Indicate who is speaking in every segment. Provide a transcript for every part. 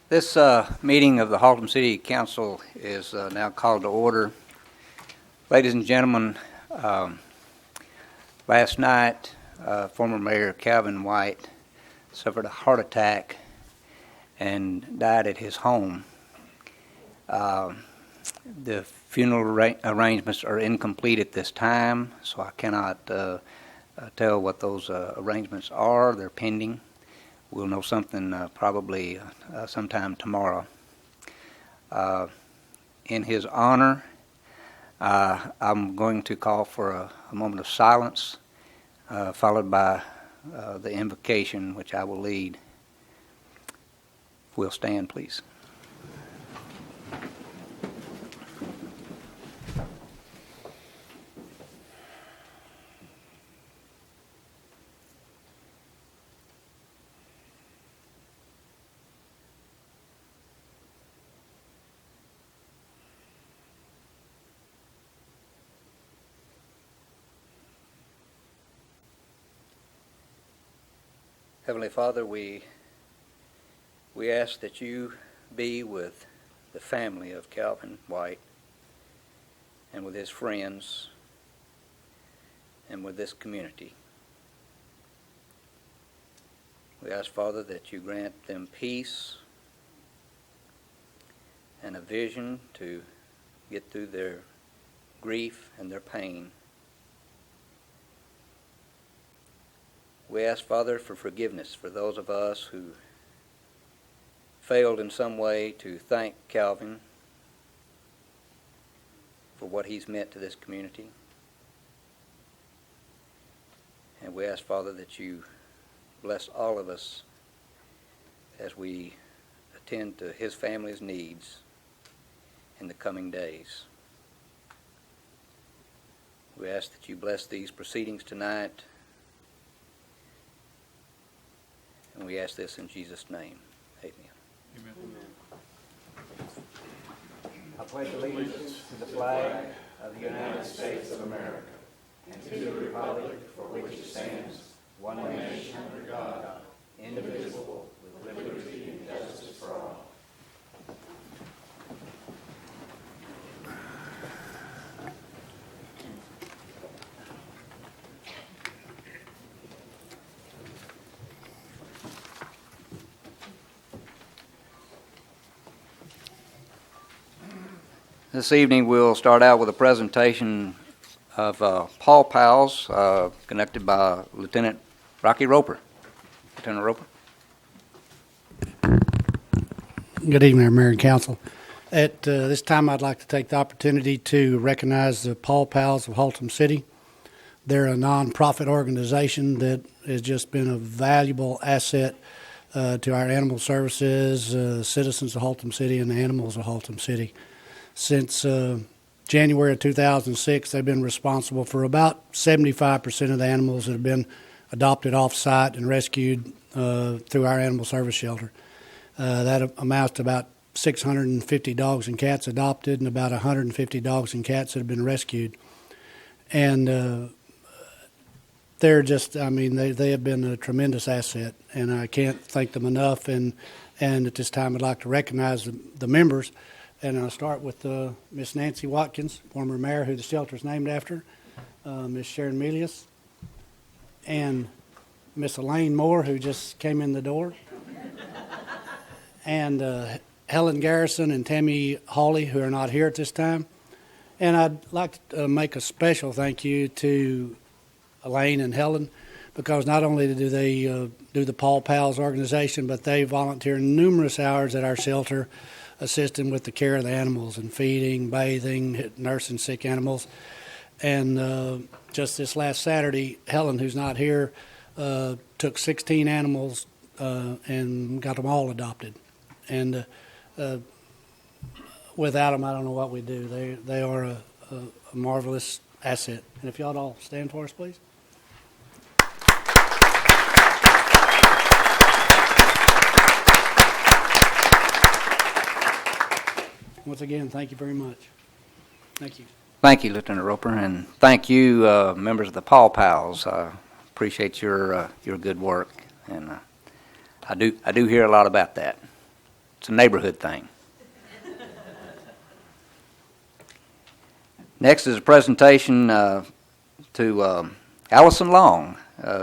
Speaker 1: This meeting of the Haltom City Council is now called to order. Ladies and gentlemen, last night, former Mayor Calvin White suffered a heart attack and died at his home. The funeral arrangements are incomplete at this time, so I cannot tell what those arrangements are. They're pending. We'll know something probably sometime tomorrow. In his honor, I'm going to call for a moment of silence, followed by the invocation, which I will lead. We'll stand, please. Heavenly Father, we ask that you be with the family of Calvin White and with his friends and with this community. We ask, Father, that you grant them peace and a vision to get through their grief and their pain. We ask, Father, for forgiveness for those of us who failed in some way to thank Calvin for what he's meant to this community. And we ask, Father, that you bless all of us as we attend to his family's needs in the coming days. We ask that you bless these proceedings tonight. And we ask this in Jesus' name. Amen. Amen. I pledge allegiance to the flag of the United States of America and to the republic for which it stands, one nation under God, indivisible, with liberty and justice for all. This evening we'll start out with a presentation of Paw Pals conducted by Lieutenant Rocky Roper. Lieutenant Roper.
Speaker 2: Good evening, Mayor and Council. At this time I'd like to take the opportunity to recognize the Paw Pals of Haltom City. They're a non-profit organization that has just been a valuable asset to our animal services, citizens of Haltom City, and the animals of Haltom City. Since January of 2006, they've been responsible for about 75% of the animals that have been adopted off-site and rescued through our animal service shelter. That amounts to about 650 dogs and cats adopted and about 150 dogs and cats that have been rescued. And they're just, they have been a tremendous asset, and I can't thank them enough. And at this time, I'd like to recognize the members. And I'll start with Miss Nancy Watkins, former mayor, who the shelter is named after, Miss Sharon Melius, and Miss Elaine Moore, who just came in the door, and Helen Garrison and Tammy Hawley, who are not here at this time. And I'd like to make a special thank you to Elaine and Helen, because not only do they do the Paw Pals organization, but they volunteer numerous hours at our shelter, assisting with the care of the animals and feeding, bathing, nursing sick animals. And just this last Saturday, Helen, who's not here, took 16 animals and got them all adopted. And without them, I don't know what we'd do. They are a marvelous asset. And if y'all all stand for us, please. Once again, thank you very much. Thank you.
Speaker 1: Thank you, Lieutenant Roper, and thank you, members of the Paw Pals. Appreciate your good work, and I do hear a lot about that. It's a neighborhood thing. Next is a presentation to Allison Long,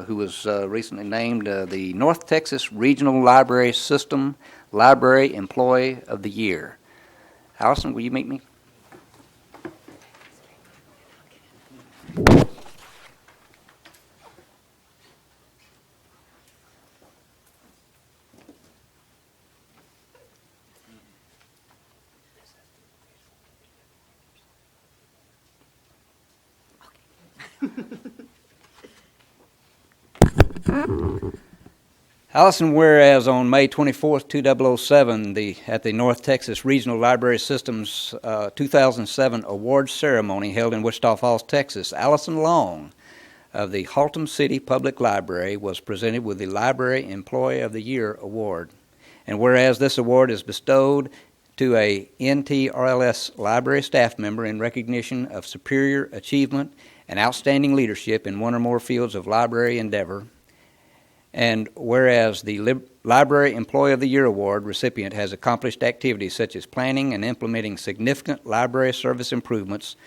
Speaker 1: who was recently named the North Texas Regional Library System Library Employee of the Year. Allison, will you meet me? Allison, whereas on May 24th, 2007, at the North Texas Regional Library System's 2007 awards ceremony held in Wichita Falls, Texas, Allison Long of the Haltom City Public Library was presented with the Library Employee of the Year award. And whereas this award is bestowed to a NTRLS library staff member in recognition of superior achievement and outstanding leadership in one or more fields of library endeavor, and whereas the Library Employee of the Year Award recipient has accomplished activities such as planning and implementing significant library service improvements,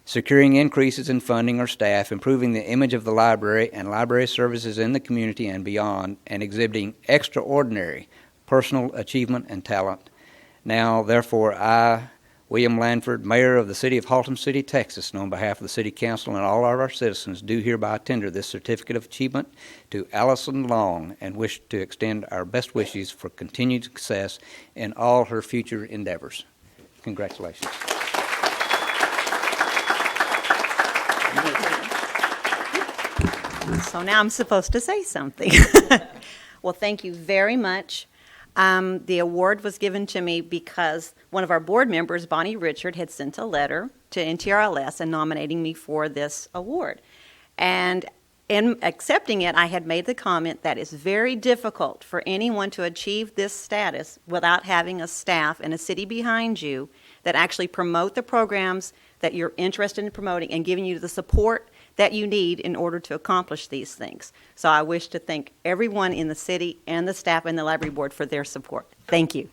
Speaker 1: securing increases in funding or staff, improving the image of the library and library services in the community and beyond, and exhibiting extraordinary personal achievement and talent. Now, therefore, I, William Lanford, Mayor of the City of Haltom City, Texas, and on behalf of the City Council and all of our citizens, do hereby tender this Certificate of Achievement to Allison Long and wish to extend our best wishes for continued success in all her future endeavors. Congratulations.
Speaker 3: So now I'm supposed to say something. Well, thank you very much. The award was given to me because one of our board members, Bonnie Richard, had sent a letter to NTRLS and nominating me for this award. And in accepting it, I had made the comment that it's very difficult for anyone to achieve this status without having a staff and a city behind you that actually promote the programs that you're interested in promoting and giving you the support that you need in order to accomplish these things. So I wish to thank everyone in the city and the staff and the library board for their support. Thank you.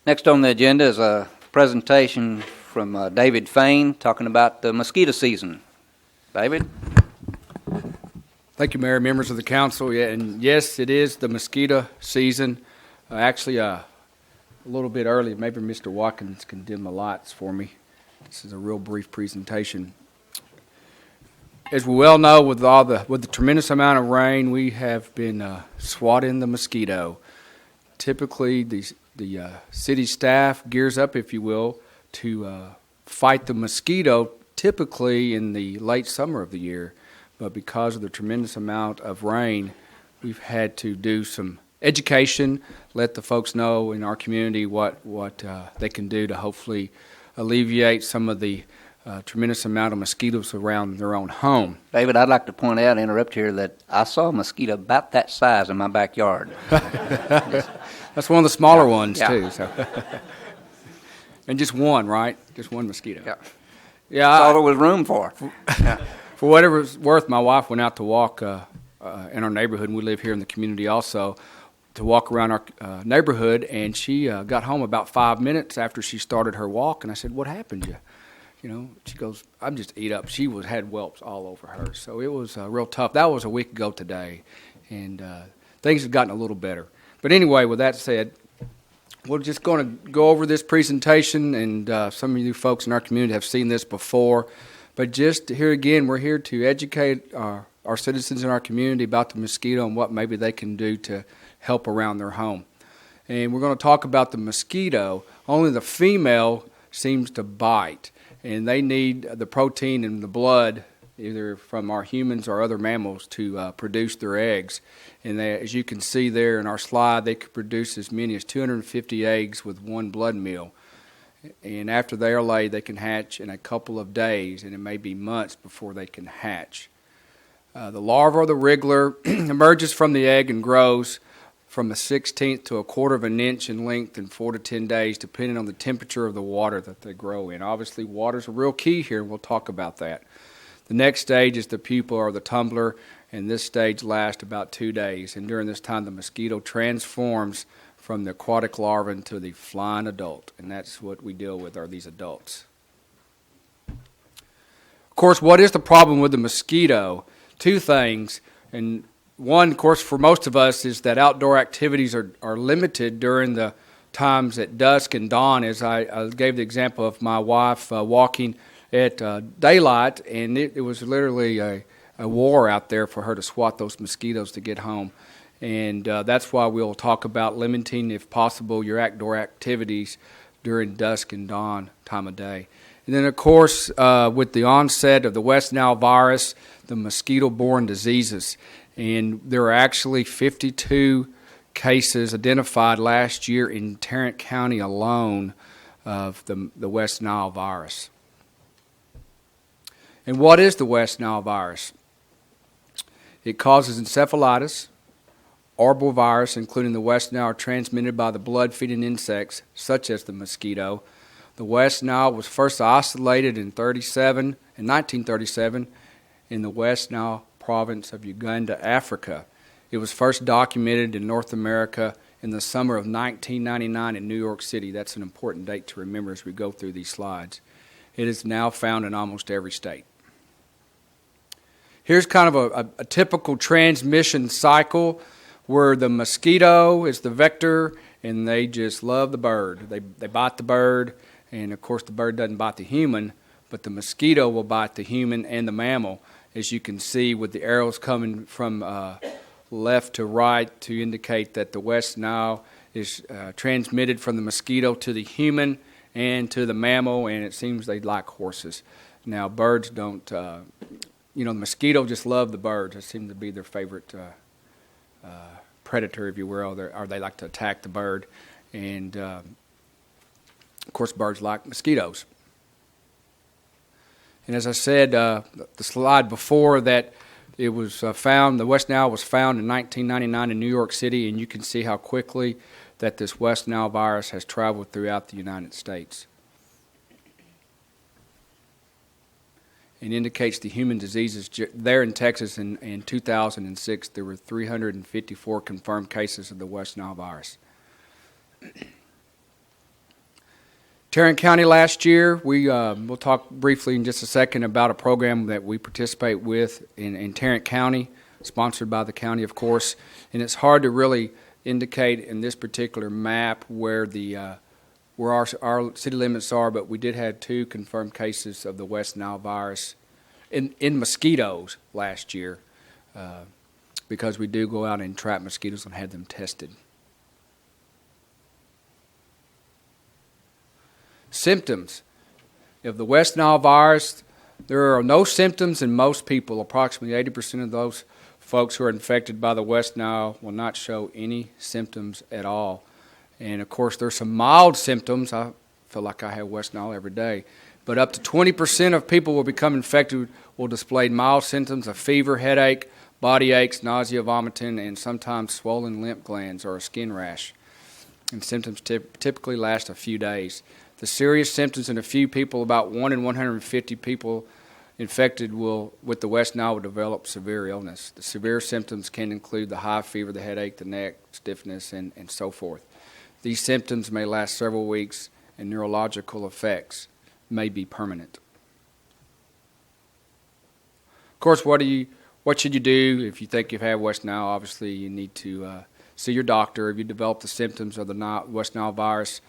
Speaker 1: Next on the agenda is a presentation from David Fain talking about the mosquito season. David?
Speaker 4: Thank you, Mayor, members of the council. Yeah, and yes, it is the mosquito season. Actually, a little bit early. Maybe Mr. Watkins can dim the lights for me. This is a real brief presentation. As we well know, with the tremendous amount of rain, we have been swatting the mosquito. Typically, the city staff gears up, if you will, to fight the mosquito typically in the late summer of the year. But because of the tremendous amount of rain, we've had to do some education, let the folks know in our community what they can do to hopefully alleviate some of the tremendous amount of mosquitoes around their own home.
Speaker 1: David, I'd like to point out, interrupt here, that I saw a mosquito about that size in my backyard.
Speaker 4: That's one of the smaller ones,
Speaker 1: yeah.
Speaker 4: too. So. And just one, right? Just one mosquito.
Speaker 1: Yeah.
Speaker 4: Yeah.
Speaker 1: That's all there was room for. Yeah.
Speaker 4: For whatever it's worth, my wife went out to walk in our neighborhood, and we live here in the community also, to walk around our neighborhood, and she got home about 5 minutes after she started her walk, and I said, "What happened? You know?" She goes, "I'm just eat up." She had whelps all over her, so it was real tough. That was a week ago today, and things have gotten a little better. But anyway, with that said, we're just going to go over this presentation, and some of you folks in our community have seen this before. But just here again, we're here to educate our citizens in our community about the mosquito and what maybe they can do to help around their home. And we're going to talk about the mosquito. Only the female seems to bite, and they need the protein in the blood, either from our humans or other mammals, to produce their eggs. And they, as you can see there in our slide, they could produce as many as 250 eggs with one blood meal. And after they are laid, they can hatch in a couple of days, and it may be months before they can hatch. The larva or the wriggler emerges from the egg and grows from a 1/16 to a quarter of an inch in length in 4 to 10 days, depending on the temperature of the water that they grow in. Obviously, water's a real key here, and we'll talk about that. The next stage is the pupa or the tumbler, and this stage lasts about 2 days. And during this time, the mosquito transforms from the aquatic larva into the flying adult, and that's what we deal with, are these adults. Of course, what is the problem with the mosquito? Two things, and one, of course, for most of us is that outdoor activities are limited during the times at dusk and dawn, as I gave the example of my wife walking at daylight, and it was literally a war out there for her to swat those mosquitoes to get home. And that's why we'll talk about limiting, if possible, your outdoor activities during dusk and dawn time of day. And then, of course, with the onset of the West Nile virus, the mosquito-borne diseases, and there are actually 52 cases identified last year in Tarrant County alone of the West Nile virus. And what is the West Nile virus? It causes encephalitis. Arbovirus, including the West Nile, are transmitted by the blood-feeding insects, such as the mosquito. The West Nile was first isolated in 1937 in the West Nile province of Uganda, Africa. It was first documented in North America in the summer of 1999 in New York City. That's an important date to remember as we go through these slides. It is now found in almost every state. Here's kind of a typical transmission cycle where the mosquito is the vector and they just love the bird. They bite the bird, and of course the bird doesn't bite the human, but the mosquito will bite the human and the mammal, as you can see with the arrows coming from left to right to indicate that the West Nile is transmitted from the mosquito to the human and to the mammal, and it seems they like horses. Now, birds don't, the mosquito just love the birds. It seems to be their favorite predator, if you will, or they like to attack the bird. And, of course, birds like mosquitoes. And as I said, the slide before that, it was found, the West Nile was found in 1999 in New York City, and you can see how quickly that this West Nile virus has traveled throughout the United States. It indicates the human diseases. There in Texas in 2006, there were 354 confirmed cases of the West Nile virus. Tarrant County last year, we'll talk briefly in just a second about a program that we participate with in Tarrant County, sponsored by the county, of course. And it's hard to really indicate in this particular map where our city limits are, but we did have 2 confirmed cases of the West Nile virus in mosquitoes last year, because we do go out and trap mosquitoes and have them tested. Symptoms of the West Nile virus: there are no symptoms in most people. Approximately 80% of those folks who are infected by the West Nile will not show any symptoms at all. And of course, there's some mild symptoms. I feel like I have West Nile every day. But up to 20% of people will become infected will display mild symptoms of fever, headache, body aches, nausea, vomiting, and sometimes swollen lymph glands or a skin rash. And symptoms typically last a few days. The serious symptoms in a few people, about 1 in 150 people infected with the West Nile will develop severe illness. The severe symptoms can include the high fever, the headache, the neck stiffness, and so forth. These symptoms may last several weeks, and neurological effects may be permanent. Of course, what should you do if you think you've had West Nile? Obviously, you need to see your doctor. If you develop the symptoms of the West Nile virus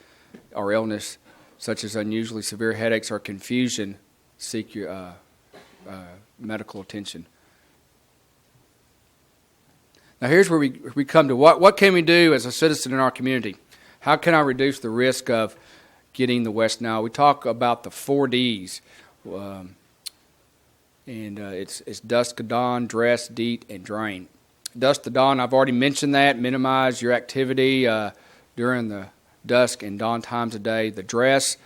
Speaker 4: or illness, such as unusually severe headaches or confusion, seek your medical attention. Now, here's where we come to what can we do as a citizen in our community? How can I reduce the risk of getting the West Nile? We talk about the 4 Ds, and it's dusk to dawn, dress, deet, and drain. Dusk to dawn, I've already mentioned that. Minimize your activity during the dusk and dawn times of day. The dress,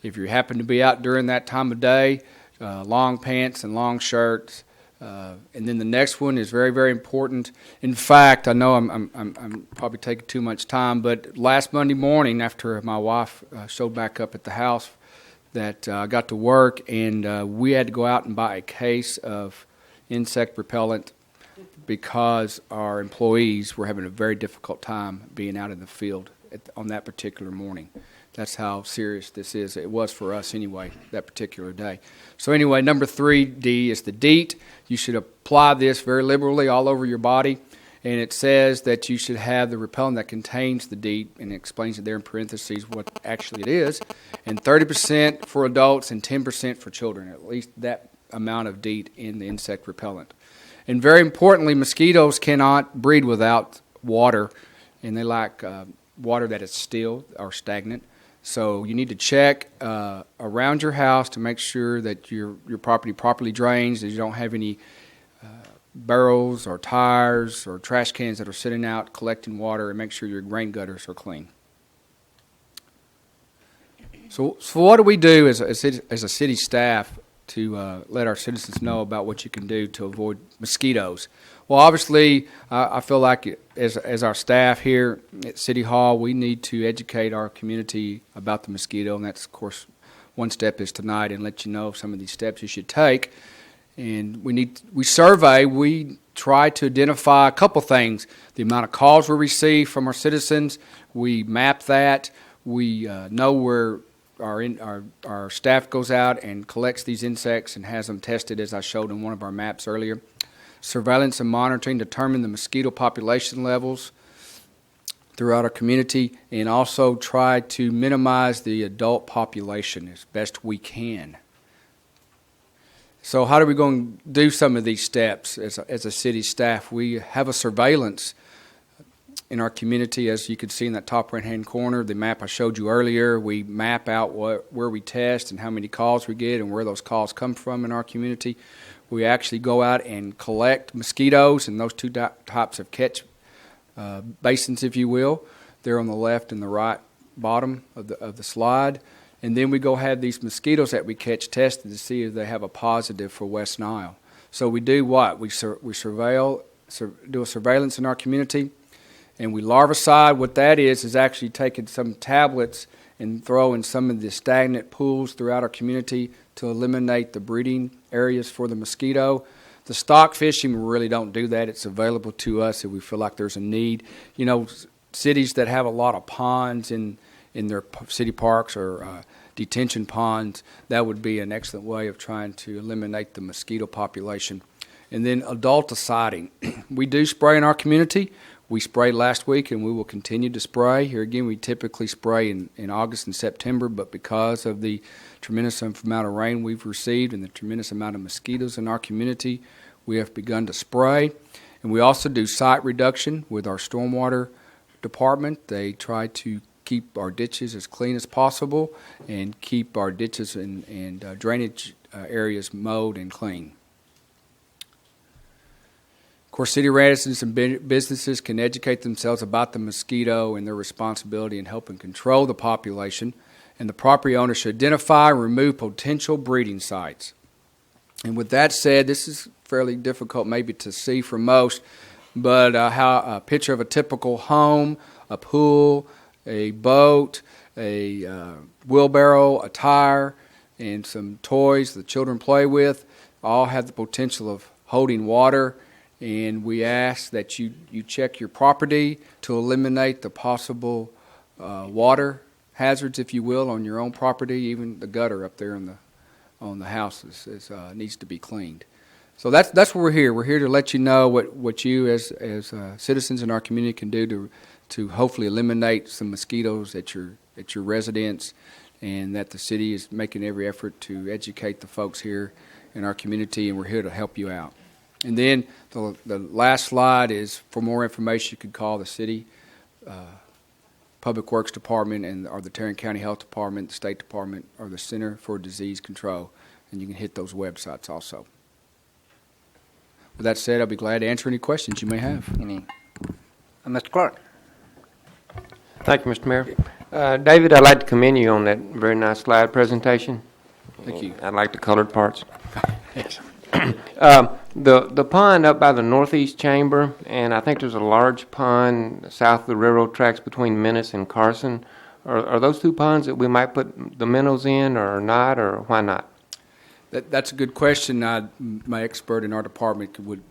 Speaker 4: if you happen to be out during that time of day, long pants and long shirts, And then the next one is very, very important. In fact, I know I'm probably taking too much time, but last Monday morning after my wife showed back up at the house, that I got to work, and we had to go out and buy a case of insect repellent because our employees were having a very difficult time being out in the field on that particular morning. That's how serious this is. It was for us anyway, that particular day. So anyway, number 3D is the DEET. You should apply this very liberally all over your body. And it says that you should have the repellent that contains the DEET, and it explains it there in parentheses what actually it is. And 30% for adults and 10% for children, at least that amount of DEET in the insect repellent. And very importantly, mosquitoes cannot breed without water, and they like water that is still or stagnant. So you need to check around your house to make sure that your property properly drains, that you don't have any barrels or tires or trash cans that are sitting out collecting water, and make sure your rain gutters are clean. So what do we do as a city staff to let our citizens know about what you can do to avoid mosquitoes? Well, obviously, I feel like as our staff here at City Hall, we need to educate our community about the mosquito, and that's, of course, one step is tonight, and let you know some of these steps you should take. And we survey, we try to identify a couple things: the amount of calls we receive from our citizens. We map that. We know where our staff goes out and collects these insects and has them tested, as I showed in one of our maps earlier. Surveillance and monitoring determine the mosquito population levels throughout our community, and also try to minimize the adult population as best we can. So how are we going to do some of these steps as a city staff? We have a surveillance in our community, as you can see in that top right-hand corner, the map I showed you earlier. We map out where we test and how many calls we get and where those calls come from in our community. We actually go out and collect mosquitoes in those two types of catch basins, if you will. They're on the left and the right bottom of the slide. And then we go have these mosquitoes that we catch tested to see if they have a positive for West Nile. So we do what? We do a surveillance in our community, and we larvicide. What that is actually taking some tablets and throwing some of the stagnant pools throughout our community to eliminate the breeding areas for the mosquito. The stock fishing, we really don't do that. It's available to us if we feel like there's a need. You know, cities that have a lot of ponds in their city parks or detention ponds, that would be an excellent way of trying to eliminate the mosquito population. And then adulticiding. We do spray in our community. We sprayed last week, and we will continue to spray. Here again, we typically spray in August and September, but because of the tremendous amount of rain we've received and the tremendous amount of mosquitoes in our community, we have begun to spray. And we also do site reduction with our stormwater department. They try to keep our ditches as clean as possible and keep our ditches and drainage areas mowed and clean. Of course, city residents and businesses can educate themselves about the mosquito and their responsibility in helping control the population, and the property owner should identify and remove potential breeding sites. And with that said, this is fairly difficult maybe to see for most, but how a picture of a typical home, a pool, a boat, a wheelbarrow, a tire, and some toys the children play with all have the potential of holding water. And we ask that you check your property to eliminate the possible water hazards, if you will, on your own property. Even the gutter up there on the house needs to be cleaned. So that's what we're here. We're here to let you know what you as citizens in our community can do to hopefully eliminate some mosquitoes at your residence, and that the city is making every effort to educate the folks here in our community, and we're here to help you out. And then the last slide is for more information. You could call the city Public Works Department or the Tarrant County Health Department, the State Department, or the Center for Disease Control, and you can hit those websites also. With that said, I'll be glad to answer any questions you may have.
Speaker 1: Mr. Clark.
Speaker 5: Thank you, Mr. Mayor. David, I'd like to commend you on that very nice slide presentation.
Speaker 4: Thank you.
Speaker 5: I like the colored parts.
Speaker 4: Yes.
Speaker 5: The pond up by the northeast chamber, and I think there's a large pond south of the railroad tracks between Menace and Carson. Are those two ponds that we might put the minnows in or not, or why not?
Speaker 4: That's a good question. My expert in our department would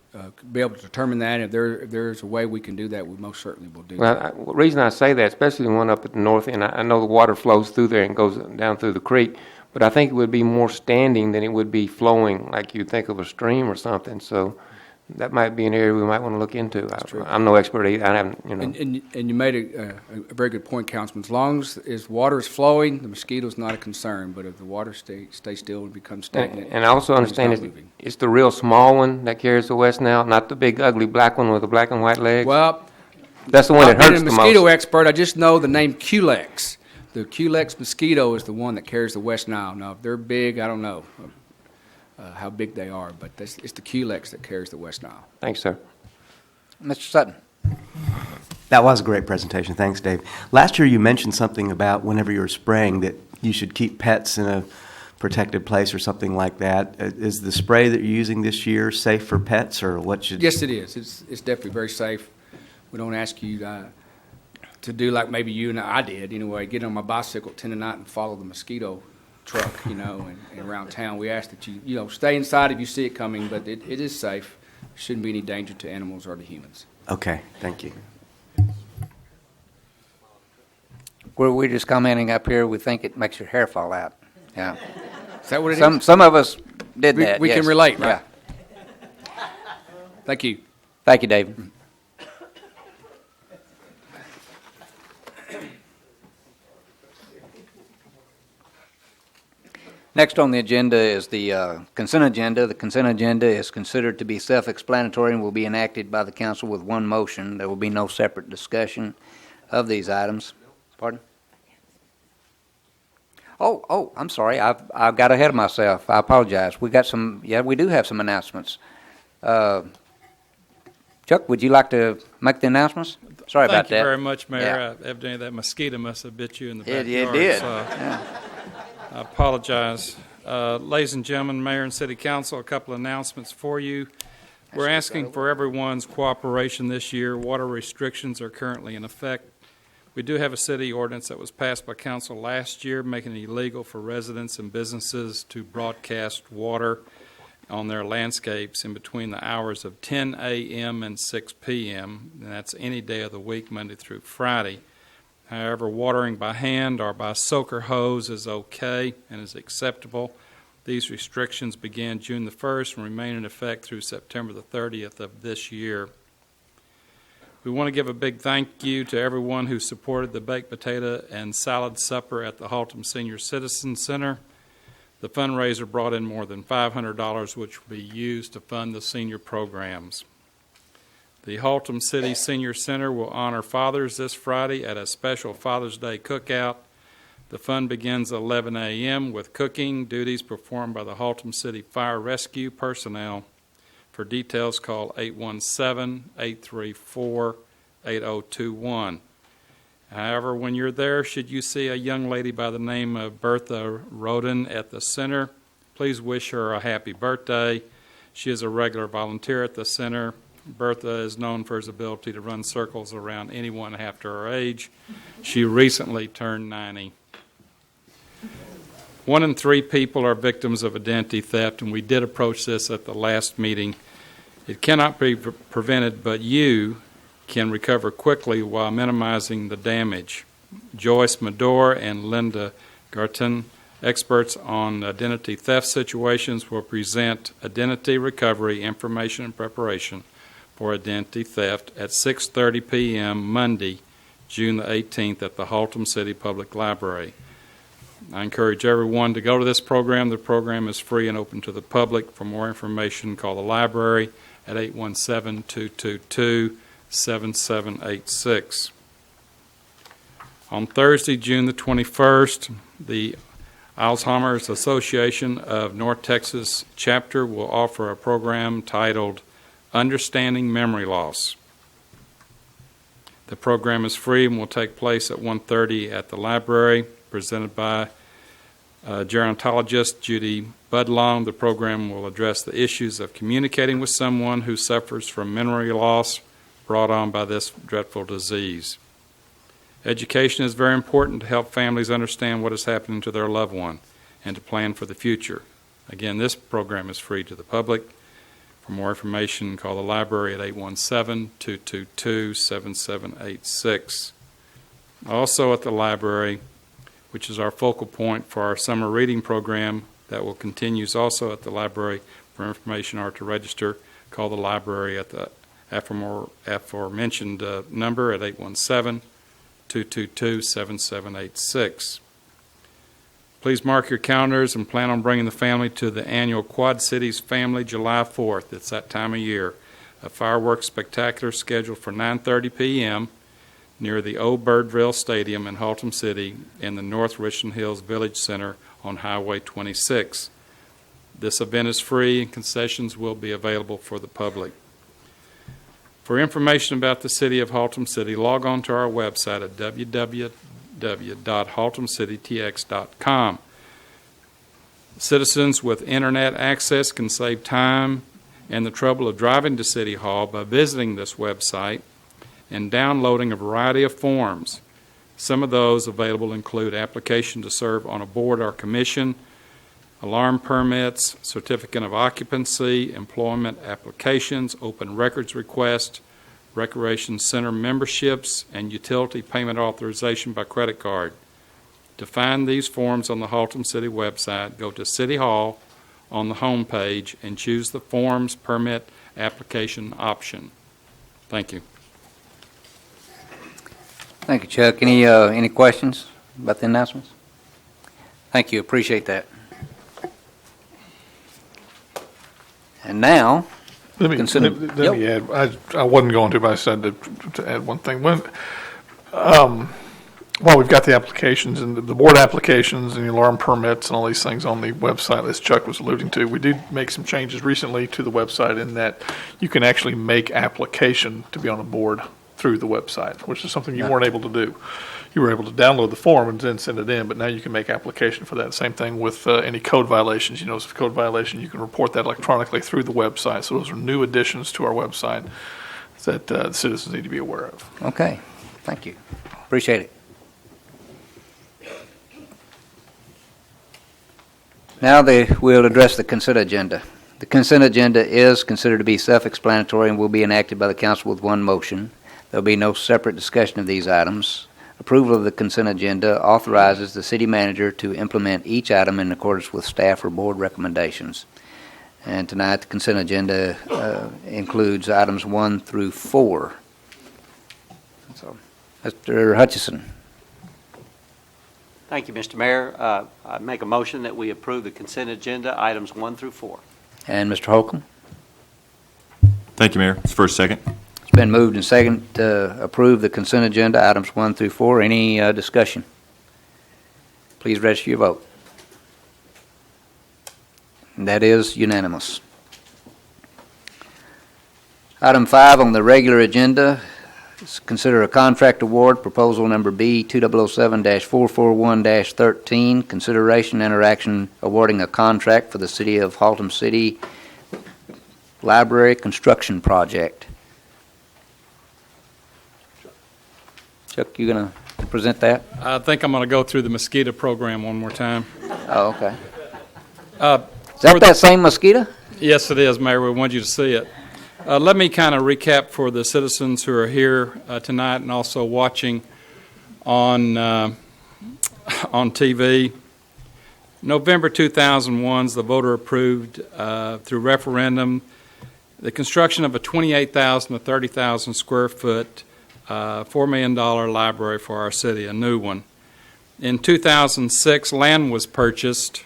Speaker 4: be able to determine that. If there's a way we can do that, we most certainly will do that.
Speaker 5: Well, the reason I say that, especially the one up at the north end, I know the water flows through there and goes down through the creek, but I think it would be more standing than it would be flowing like you'd think of a stream or something. So that might be an area we might want to look into. I'm no expert either. I haven't,
Speaker 4: And you made a very good point, Councilman. As long as water is flowing, the mosquito's not a concern. But if the water stays still and becomes stagnant,
Speaker 5: And I also understand it's the real small one that carries the West Nile, not the big ugly black one with the black and white legs.
Speaker 4: well,
Speaker 5: That's the one that
Speaker 4: I've been
Speaker 5: hurts
Speaker 4: a
Speaker 5: the
Speaker 4: mosquito
Speaker 5: most.
Speaker 4: expert. I just know the name Culex. The Culex mosquito is the one that carries the West Nile. Now, if they're big, I don't know how big they are, but it's the Culex that carries the West Nile.
Speaker 5: Thanks, sir.
Speaker 6: Mr. Sutton.
Speaker 7: That was a great presentation. Thanks, Dave. Last year you mentioned something about whenever you were spraying that you should keep pets in a protected place or something like that. Is the spray that you're using this year safe for pets, or what should...
Speaker 4: Yes, it is. It's definitely very safe. We don't ask you to do like maybe you and I did, anyway, get on my bicycle at 10 at night and follow the mosquito truck, and around town. We ask that you stay inside if you see it coming, but it is safe. There shouldn't be any danger to animals or to humans.
Speaker 7: Okay, thank you.
Speaker 6: We're just commenting up here. We think it makes your hair fall out. Yeah.
Speaker 4: Is that what it is?
Speaker 6: Some of us did that.
Speaker 4: We
Speaker 6: yes.
Speaker 4: can relate, right?
Speaker 6: Yeah.
Speaker 4: Thank you.
Speaker 6: Thank you, David. Next on the agenda is the consent agenda. The consent agenda is considered to be self-explanatory and will be enacted by the council with one motion. There will be no separate discussion of these items. Pardon? Oh, I'm sorry. I got ahead of myself. I apologize. We do have some announcements. Chuck, would you like to make the announcements? Sorry about that.
Speaker 8: Thank you very much, Mayor.
Speaker 6: Yeah.
Speaker 8: Evidently, that mosquito must have bit you in the
Speaker 6: It
Speaker 8: backyard.
Speaker 6: did.
Speaker 8: So
Speaker 6: Yeah.
Speaker 8: I apologize. Ladies and gentlemen, Mayor and City Council, a couple of announcements for you. We're asking for everyone's cooperation this year. Water restrictions are currently in effect. We do have a city ordinance that was passed by council last year, making it illegal for residents and businesses to broadcast water on their landscapes in between the hours of 10 a.m. and 6 p.m., and that's any day of the week, Monday through Friday. However, watering by hand or by soaker hose is okay and is acceptable. These restrictions began June the 1st and remain in effect through September the 30th of this year. We want to give a big thank you to everyone who supported the baked potato and salad supper at the Haltom Senior Citizen Center. The fundraiser brought in more than $500, which will be used to fund the senior programs. The Haltom City Senior Center will honor fathers this Friday at a special Father's Day cookout. The fun begins at 11 a.m. with cooking duties performed by the Haltom City Fire Rescue personnel. For details, call 817-834-8021. However, when you're there, should you see a young lady by the name of Bertha Roden at the center, please wish her a happy birthday. She is a regular volunteer at the center. Bertha is known for his ability to run circles around anyone after her age. She recently turned 90. 1 in 3 people are victims of identity theft, and we did approach this at the last meeting. It cannot be prevented, but you can recover quickly while minimizing the damage. Joyce Medore and Linda Garton, experts on identity theft situations, will present identity recovery information and preparation for identity theft at 6:30 p.m. Monday, June the 18th at the Haltom City Public Library. I encourage everyone to go to this program. The program is free and open to the public. For more information, call the library at 817-222-7786. On Thursday, June the 21st, the Alzheimer's Association of North Texas chapter will offer a program titled Understanding Memory Loss. The program is free and will take place at 1:30 at the library, presented by gerontologist Judy Budlong. The program will address the issues of communicating with someone who suffers from memory loss brought on by this dreadful disease. Education is very important to help families understand what is happening to their loved one and to plan for the future. Again, this program is free to the public. For more information, call the library at 817-222-7786. Also at the library, which is our focal point for our summer reading program that will continues also at the library. For information or to register, call the library at the aforementioned number at 817-222-7786. Please mark your calendars and plan on bringing the family to the annual Quad Cities Family July 4th. It's that time of year. A fireworks spectacular scheduled for 9:30 p.m. near the old Birdville Stadium in Haltom City in the North Richland Hills Village Center on Highway 26. This event is free and concessions will be available for the public. For information about the City of Haltom City, log on to our website at www.haltomcitytx.com. Citizens with internet access can save time and the trouble of driving to City Hall by visiting this website and downloading a variety of forms. Some of those available include application to serve on a board or commission, alarm permits, certificate of occupancy, employment applications, open records request, recreation center memberships, and utility payment authorization by credit card. To find these forms on the Haltom City website, go to City Hall on the home page and choose the Forms Permit Application option. Thank you.
Speaker 6: Thank you, Chuck. Any questions about the announcements? Thank you. Appreciate that. And now,
Speaker 9: Let me
Speaker 6: consider-
Speaker 9: add, I wasn't going to, but I said to add one thing. While we've got the applications and the board applications and the alarm permits and all these things on the website, as Chuck was alluding to, we did make some changes recently to the website in that you can actually make application to be on a board through the website, which is something you weren't able to do. You were able to download the form and then send it in, but now you can make application for that. Same thing with any code violations. You know, if it's a code violation, you can report that electronically through the website. So those are new additions to our website that the citizens need to be aware of.
Speaker 6: okay. Thank you. Appreciate it. Now we'll address the consent agenda. The consent agenda is considered to be self-explanatory and will be enacted by the council with one motion. There will be no separate discussion of these items. Approval of the consent agenda authorizes the city manager to implement each item in accordance with staff or board recommendations. And tonight, the consent agenda includes items 1 through 4. So, Mr. Hutchison.
Speaker 10: Thank you, Mr. Mayor. I make a motion that we approve the consent agenda, items 1 through 4.
Speaker 6: And Mr. Holcomb.
Speaker 11: Thank you, Mayor. It's first, second.
Speaker 6: It's been moved and second to approve the consent agenda, items 1 through 4. Any discussion? Please register your vote. And that is unanimous. Item 5 on the regular agenda is consider a contract award, proposal number B 2007-441-13, consideration and action awarding a contract for the City of Haltom City Library Construction Project. Chuck, you going to present that?
Speaker 8: I think I'm going to go through the mosquito program one more time.
Speaker 6: Oh, okay. Is that same mosquito?
Speaker 8: Yes, it is, Mayor. We want you to see it. Let me kind of recap for the citizens who are here tonight and also watching on TV. November 2001, the voter approved through referendum the construction of a 28,000 to 30,000 square foot $4 million library for our city, a new one. In 2006, land was purchased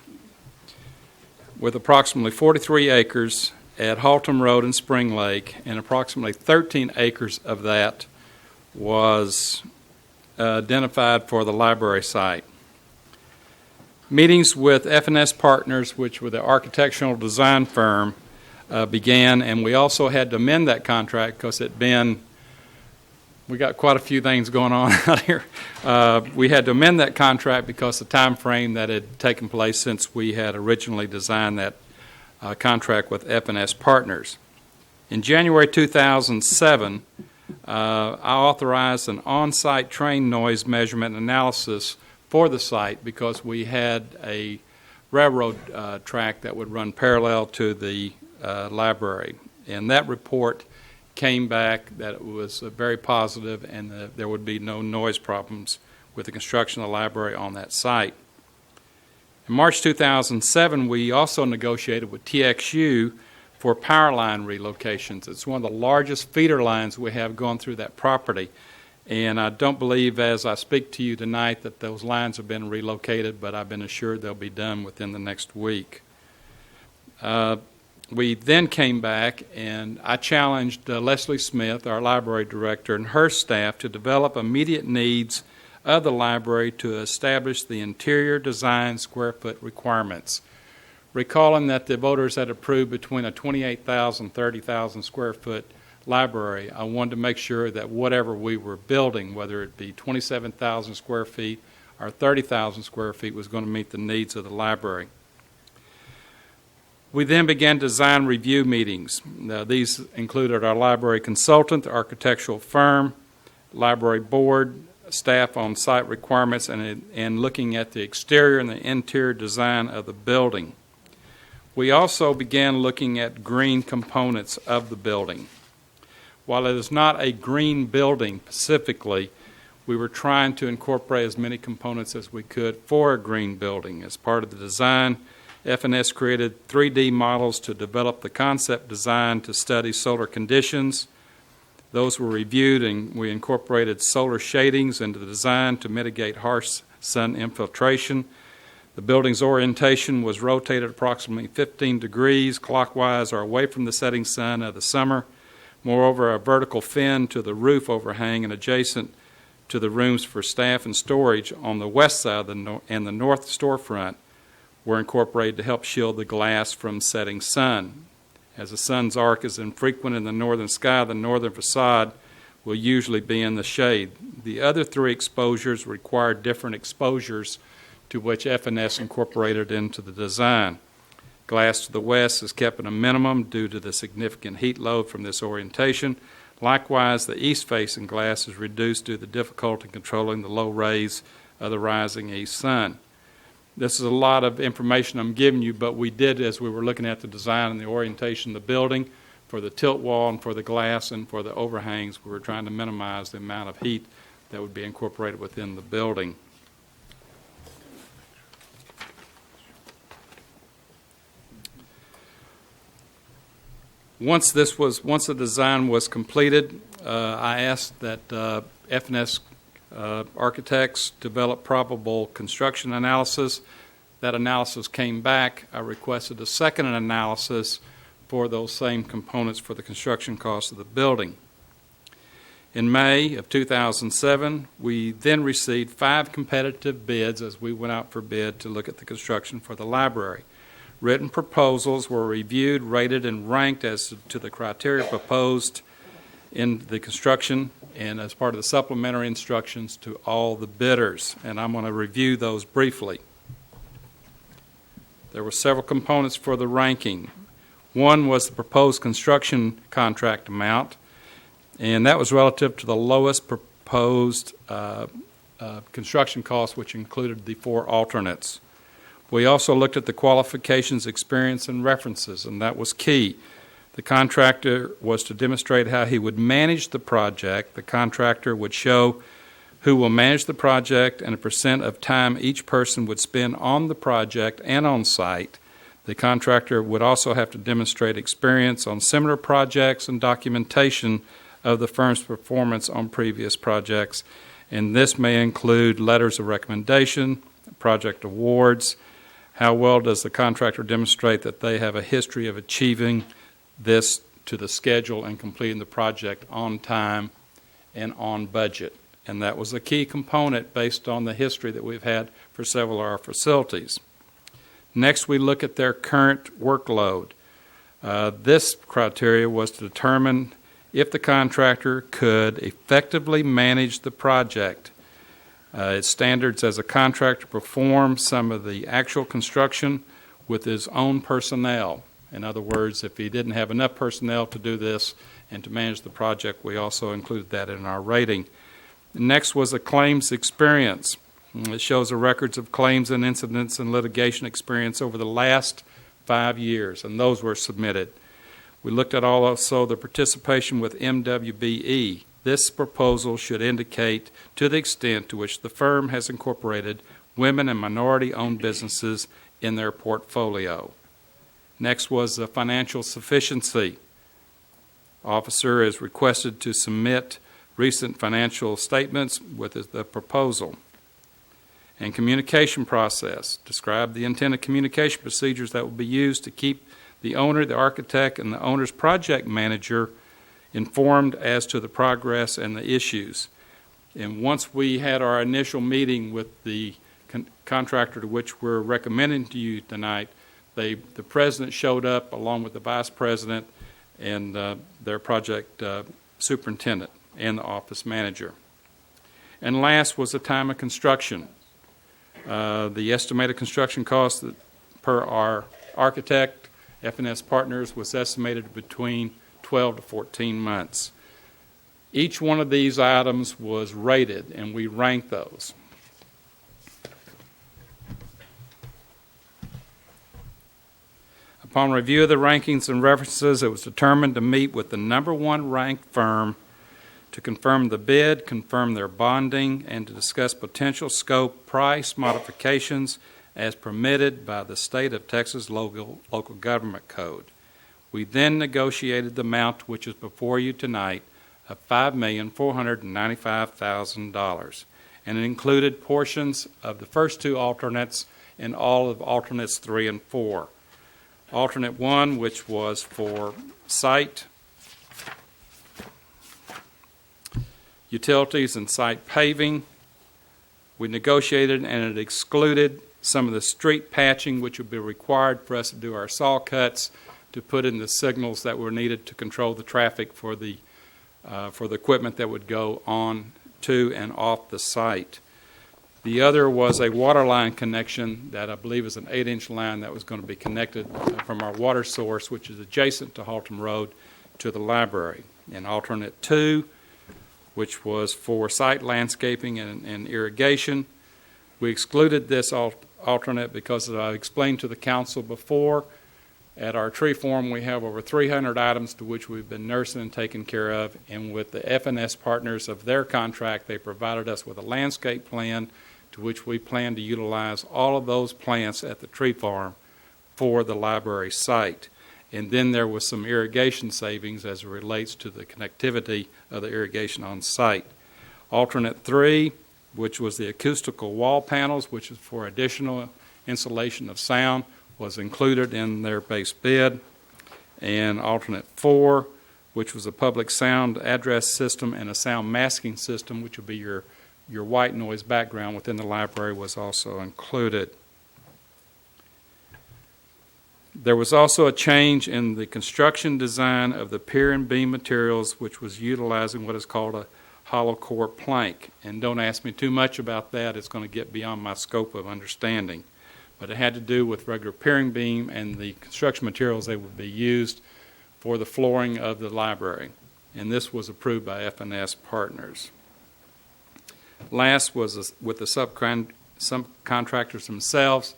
Speaker 8: with approximately 43 acres at Haltom Road and Spring Lake, and approximately 13 acres of that was identified for the library site. Meetings with F&S Partners, which were the architectural design firm, began, and we also had to amend that contract because it had been we got quite a few things going on out here. We had to amend that contract because the time frame that had taken place since we had originally designed that contract with F&S Partners. In January 2007, I authorized an on-site train noise measurement analysis for the site because we had a railroad track that would run parallel to the library. And that report came back that it was very positive and there would be no noise problems with the construction of the library on that site. In March 2007, we also negotiated with TXU for power line relocations. It's one of the largest feeder lines we have going through that property. And I don't believe, as I speak to you tonight, that those lines have been relocated, but I've been assured they'll be done within the next week. We then came back, and I challenged Leslie Smith, our library director, and her staff to develop immediate needs of the library to establish the interior design square foot requirements. Recalling that the voters had approved between a 28,000, 30,000 square foot library, I wanted to make sure that whatever we were building, whether it be 27,000 square feet or 30,000 square feet, was going to meet the needs of the library. We then began design review meetings. Now, these included our library consultant, the architectural firm, library board, staff on site requirements, and looking at the exterior and the interior design of the building. We also began looking at green components of the building. While it is not a green building specifically, we were trying to incorporate as many components as we could for a green building. As part of the design, F&S created 3D models to develop the concept design to study solar conditions. Those were reviewed, and we incorporated solar shadings into the design to mitigate harsh sun infiltration. The building's orientation was rotated approximately 15 degrees clockwise or away from the setting sun of the summer. Moreover, a vertical fin to the roof overhang and adjacent to the rooms for staff and storage on the west side and the north storefront were incorporated to help shield the glass from setting sun. As the sun's arc is infrequent in the northern sky, the northern facade will usually be in the shade. The other three exposures require different exposures to which F&S incorporated into the design. Glass to the west is kept at a minimum due to the significant heat load from this orientation. Likewise, the east-facing glass is reduced due to the difficulty in controlling the low rays of the rising east sun. This is a lot of information I'm giving you, but we did, as we were looking at the design and the orientation of the building, for the tilt wall and for the glass and for the overhangs, we were trying to minimize the amount of heat that would be incorporated within the building. Once the design was completed, I asked that F&S architects develop probable construction analysis. That analysis came back. I requested a second analysis for those same components for the construction cost of the building. In May of 2007, we then received 5 competitive bids as we went out for bid to look at the construction for the library. Written proposals were reviewed, rated, and ranked as to the criteria proposed in the construction and as part of the supplementary instructions to all the bidders. And I'm going to review those briefly. There were several components for the ranking. One was the proposed construction contract amount, and that was relative to the lowest proposed construction cost, which included the 4 alternates. We also looked at the qualifications, experience, and references, and that was key. The contractor was to demonstrate how he would manage the project. The contractor would show who will manage the project and a percent of time each person would spend on the project and on site. The contractor would also have to demonstrate experience on similar projects and documentation of the firm's performance on previous projects, and this may include letters of recommendation, project awards. How well does the contractor demonstrate that they have a history of achieving this to the schedule and completing the project on time and on budget? And that was a key component based on the history that we've had for several of our facilities. Next, we look at their current workload. This criteria was to determine if the contractor could effectively manage the project. Its standards as a contractor perform some of the actual construction with his own personnel. In other words, if he didn't have enough personnel to do this and to manage the project, we also included that in our rating. Next was a claims experience. It shows the records of claims and incidents and litigation experience over the last 5 years, and those were submitted. We looked at also the participation with MWBE. This proposal should indicate to the extent to which the firm has incorporated women and minority-owned businesses in their portfolio. Next was the financial sufficiency. Officer is requested to submit recent financial statements with the proposal. And communication process. Describe the intended communication procedures that will be used to keep the owner, the architect, and the owner's project manager informed as to the progress and the issues. And once we had our initial meeting with the contractor to which we're recommending to you tonight, the president showed up along with the vice president and their project superintendent and the office manager. And last was the time of construction. The estimated construction cost per our architect, F&S Partners, was estimated between 12 to 14 months. Each one of these items was rated, and we ranked those. Upon review of the rankings and references, it was determined to meet with the number one ranked firm to confirm the bid, confirm their bonding, and to discuss potential scope price modifications as permitted by the State of Texas Local Government Code. We then negotiated the amount which is before you tonight of $5,495,000, and it included portions of the first two alternates and all of alternates 3 and 4. Alternate 1, which was for site, utilities, and site paving, we negotiated, and it excluded some of the street patching which would be required for us to do our saw cuts to put in the signals that were needed to control the traffic for the equipment that would go on to and off the site. The other was a water line connection that I believe is an 8-inch line that was going to be connected from our water source, which is adjacent to Haltom Road, to the library. And alternate 2, which was for site landscaping and irrigation, we excluded this alternate because, as I explained to the council before, at our tree farm we have over 300 items to which we've been nursing and taking care of, and with the F&S Partners of their contract, they provided us with a landscape plan to which we plan to utilize all of those plants at the tree farm for the library site. And then there was some irrigation savings as it relates to the connectivity of the irrigation on site. Alternate 3, which was the acoustical wall panels, which is for additional insulation of sound, was included in their base bid. And alternate 4, which was a public sound address system and a sound masking system, which would be your white noise background within the library, was also included. There was also a change in the construction design of the pier and beam materials, which was utilizing what is called a hollow core plank. And don't ask me too much about that. It's going to get beyond my scope of understanding. But it had to do with regular pier and beam and the construction materials that would be used for the flooring of the library. And this was approved by F&S Partners. Last was with the subcontractors themselves.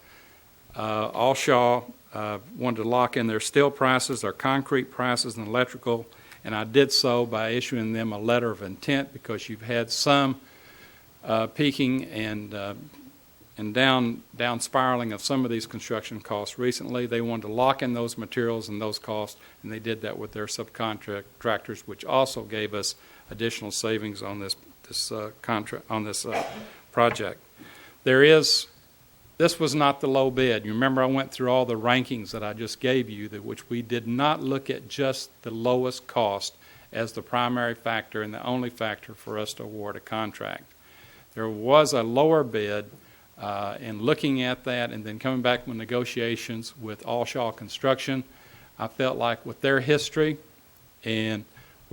Speaker 8: Offshore wanted to lock in their steel prices, their concrete prices, and electrical, and I did so by issuing them a letter of intent because you've had some peaking and down spiraling of some of these construction costs recently. They wanted to lock in those materials and those costs, and they did that with their subcontractors, which also gave us additional savings on this project. This was not the low bid. You remember I went through all the rankings that I just gave you, which we did not look at just the lowest cost as the primary factor and the only factor for us to award a contract. There was a lower bid. In looking at that and then coming back with negotiations with Offshore Construction, I felt like with their history and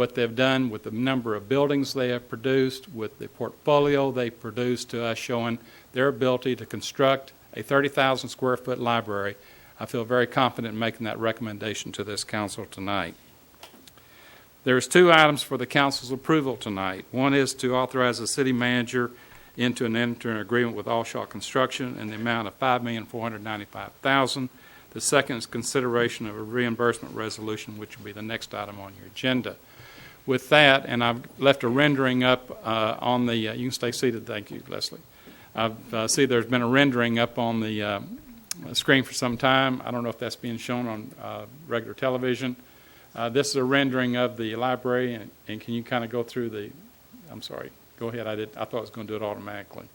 Speaker 8: what they've done with the number of buildings they have produced, with the portfolio they produced to us, showing their ability to construct a 30,000 square foot library. I feel very confident in making that recommendation to this council tonight. There's two items for the council's approval tonight. One is to authorize the city manager into an interim agreement with Offshore Construction in the amount of $5,495,000. The second is consideration of a reimbursement resolution, which will be the next item on your agenda. With that, and I've left a rendering up on the, you can stay seated, thank you, Leslie. I see there's been a rendering up on the screen for some time. I don't know if that's being shown on regular television. This is a rendering of the library, and can you kind of go through the, I'm sorry, go ahead, I thought I was going to do it automatically.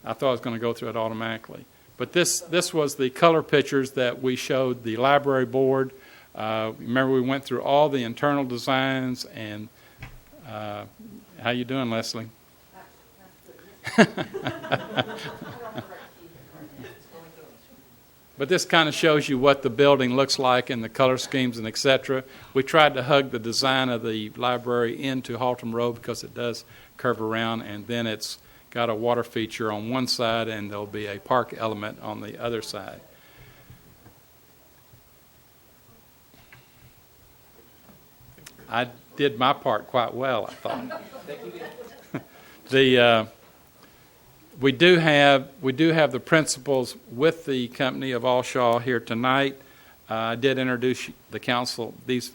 Speaker 8: I thought I was going to go through it automatically. But this was the color pictures that we showed the library board. Remember, we went through all the internal designs, and how you doing, Leslie? But this kind of shows you what the building looks like and the color schemes and et cetera. We tried to hug the design of the library into Haltom Road because it does curve around, and then it's got a water feature on one side and there'll be a park element on the other side. I did my part quite well, I thought. We do have the principals with the company of Offshore here tonight. I did introduce the council, this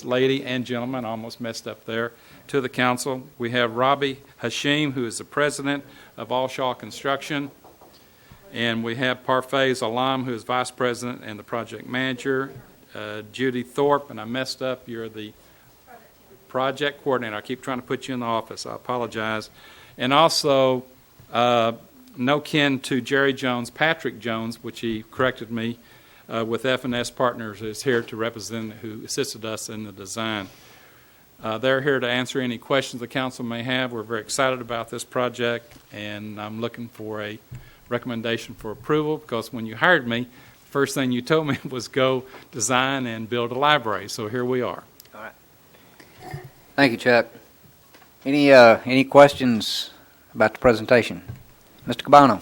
Speaker 8: lady and gentleman, I almost messed up there, to the council. We have Robbie Hashim, who is the president of Offshore Construction, and we have Parfaiz Alam, who is vice president and the project manager. Judy Thorpe, and I messed up, you're the project coordinator. I keep trying to put you in the office. I apologize. And also, no kin to Jerry Jones, Patrick Jones, which he corrected me, with F&S Partners, is here to represent, who assisted us in the design. They're here to answer any questions the council may have. We're very excited about this project, and I'm looking for a recommendation for approval, because when you hired me, the first thing you told me was go design and build a library. So here we are.
Speaker 6: All right. Thank you, Chuck. Any questions about the presentation? Mr. Cabano.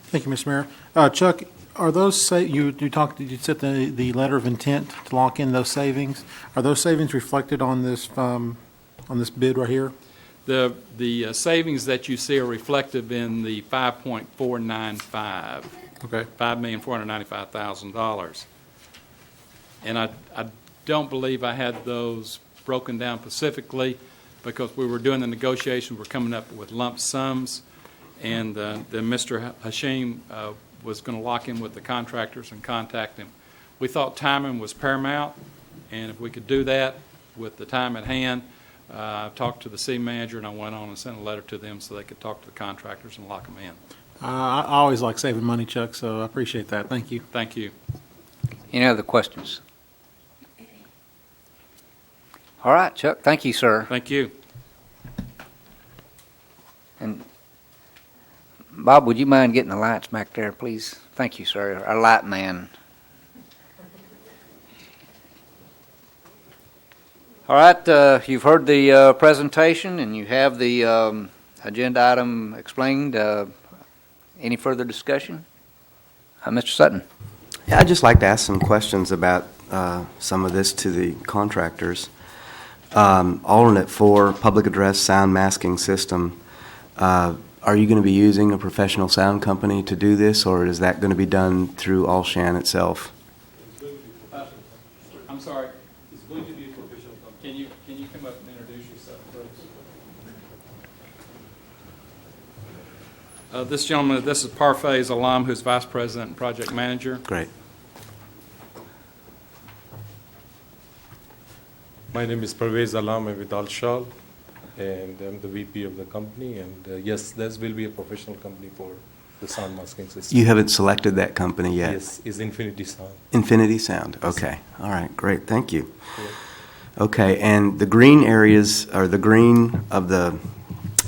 Speaker 12: Thank you, Mr. Mayor. Chuck, are those you said the letter of intent to lock in those savings? Are those savings reflected on this bid right here?
Speaker 8: The savings that you see are reflective in the 5.495.
Speaker 12: Okay.
Speaker 8: $5,495,000. And I don't believe I had those broken down specifically, because we were doing the negotiations, we're coming up with lump sums, and then Mr. Hashim was going to lock in with the contractors and contact him. We thought timing was paramount, and if we could do that with the time at hand, I talked to the city manager, and I went on and sent a letter to them so they could talk to the contractors and lock them in.
Speaker 12: I always like saving money, Chuck, so I appreciate that. Thank you.
Speaker 8: Thank you.
Speaker 6: Any other questions? All right, Chuck. Thank you, sir.
Speaker 8: Thank you.
Speaker 6: And Bob, would you mind getting the lights back there, please? Thank you, sir. Our light man. All right, you've heard the presentation, and you have the agenda item explained. Any further discussion? Mr. Sutton.
Speaker 7: Yeah, I'd just like to ask some questions about some of this to the contractors. Alternate 4, public address sound masking system. Are you going to be using a professional sound company to do this, or is that going to be done through Allshan itself?
Speaker 8: I'm sorry. It's going to be a professional company. Can you come up and introduce yourself, please? This gentleman, this is Parfaiz Alam, who's vice president and project manager.
Speaker 7: Great.
Speaker 13: My name is Parvez Alam. I'm with Alshal, and I'm the VP of the company. And yes, this will be a professional company for the sound masking system.
Speaker 7: You haven't selected that company yet?
Speaker 13: Yes, it's Infinity Sound.
Speaker 7: Infinity Sound. Okay. All right. Great. Thank you. Okay. And the green areas, or the green of the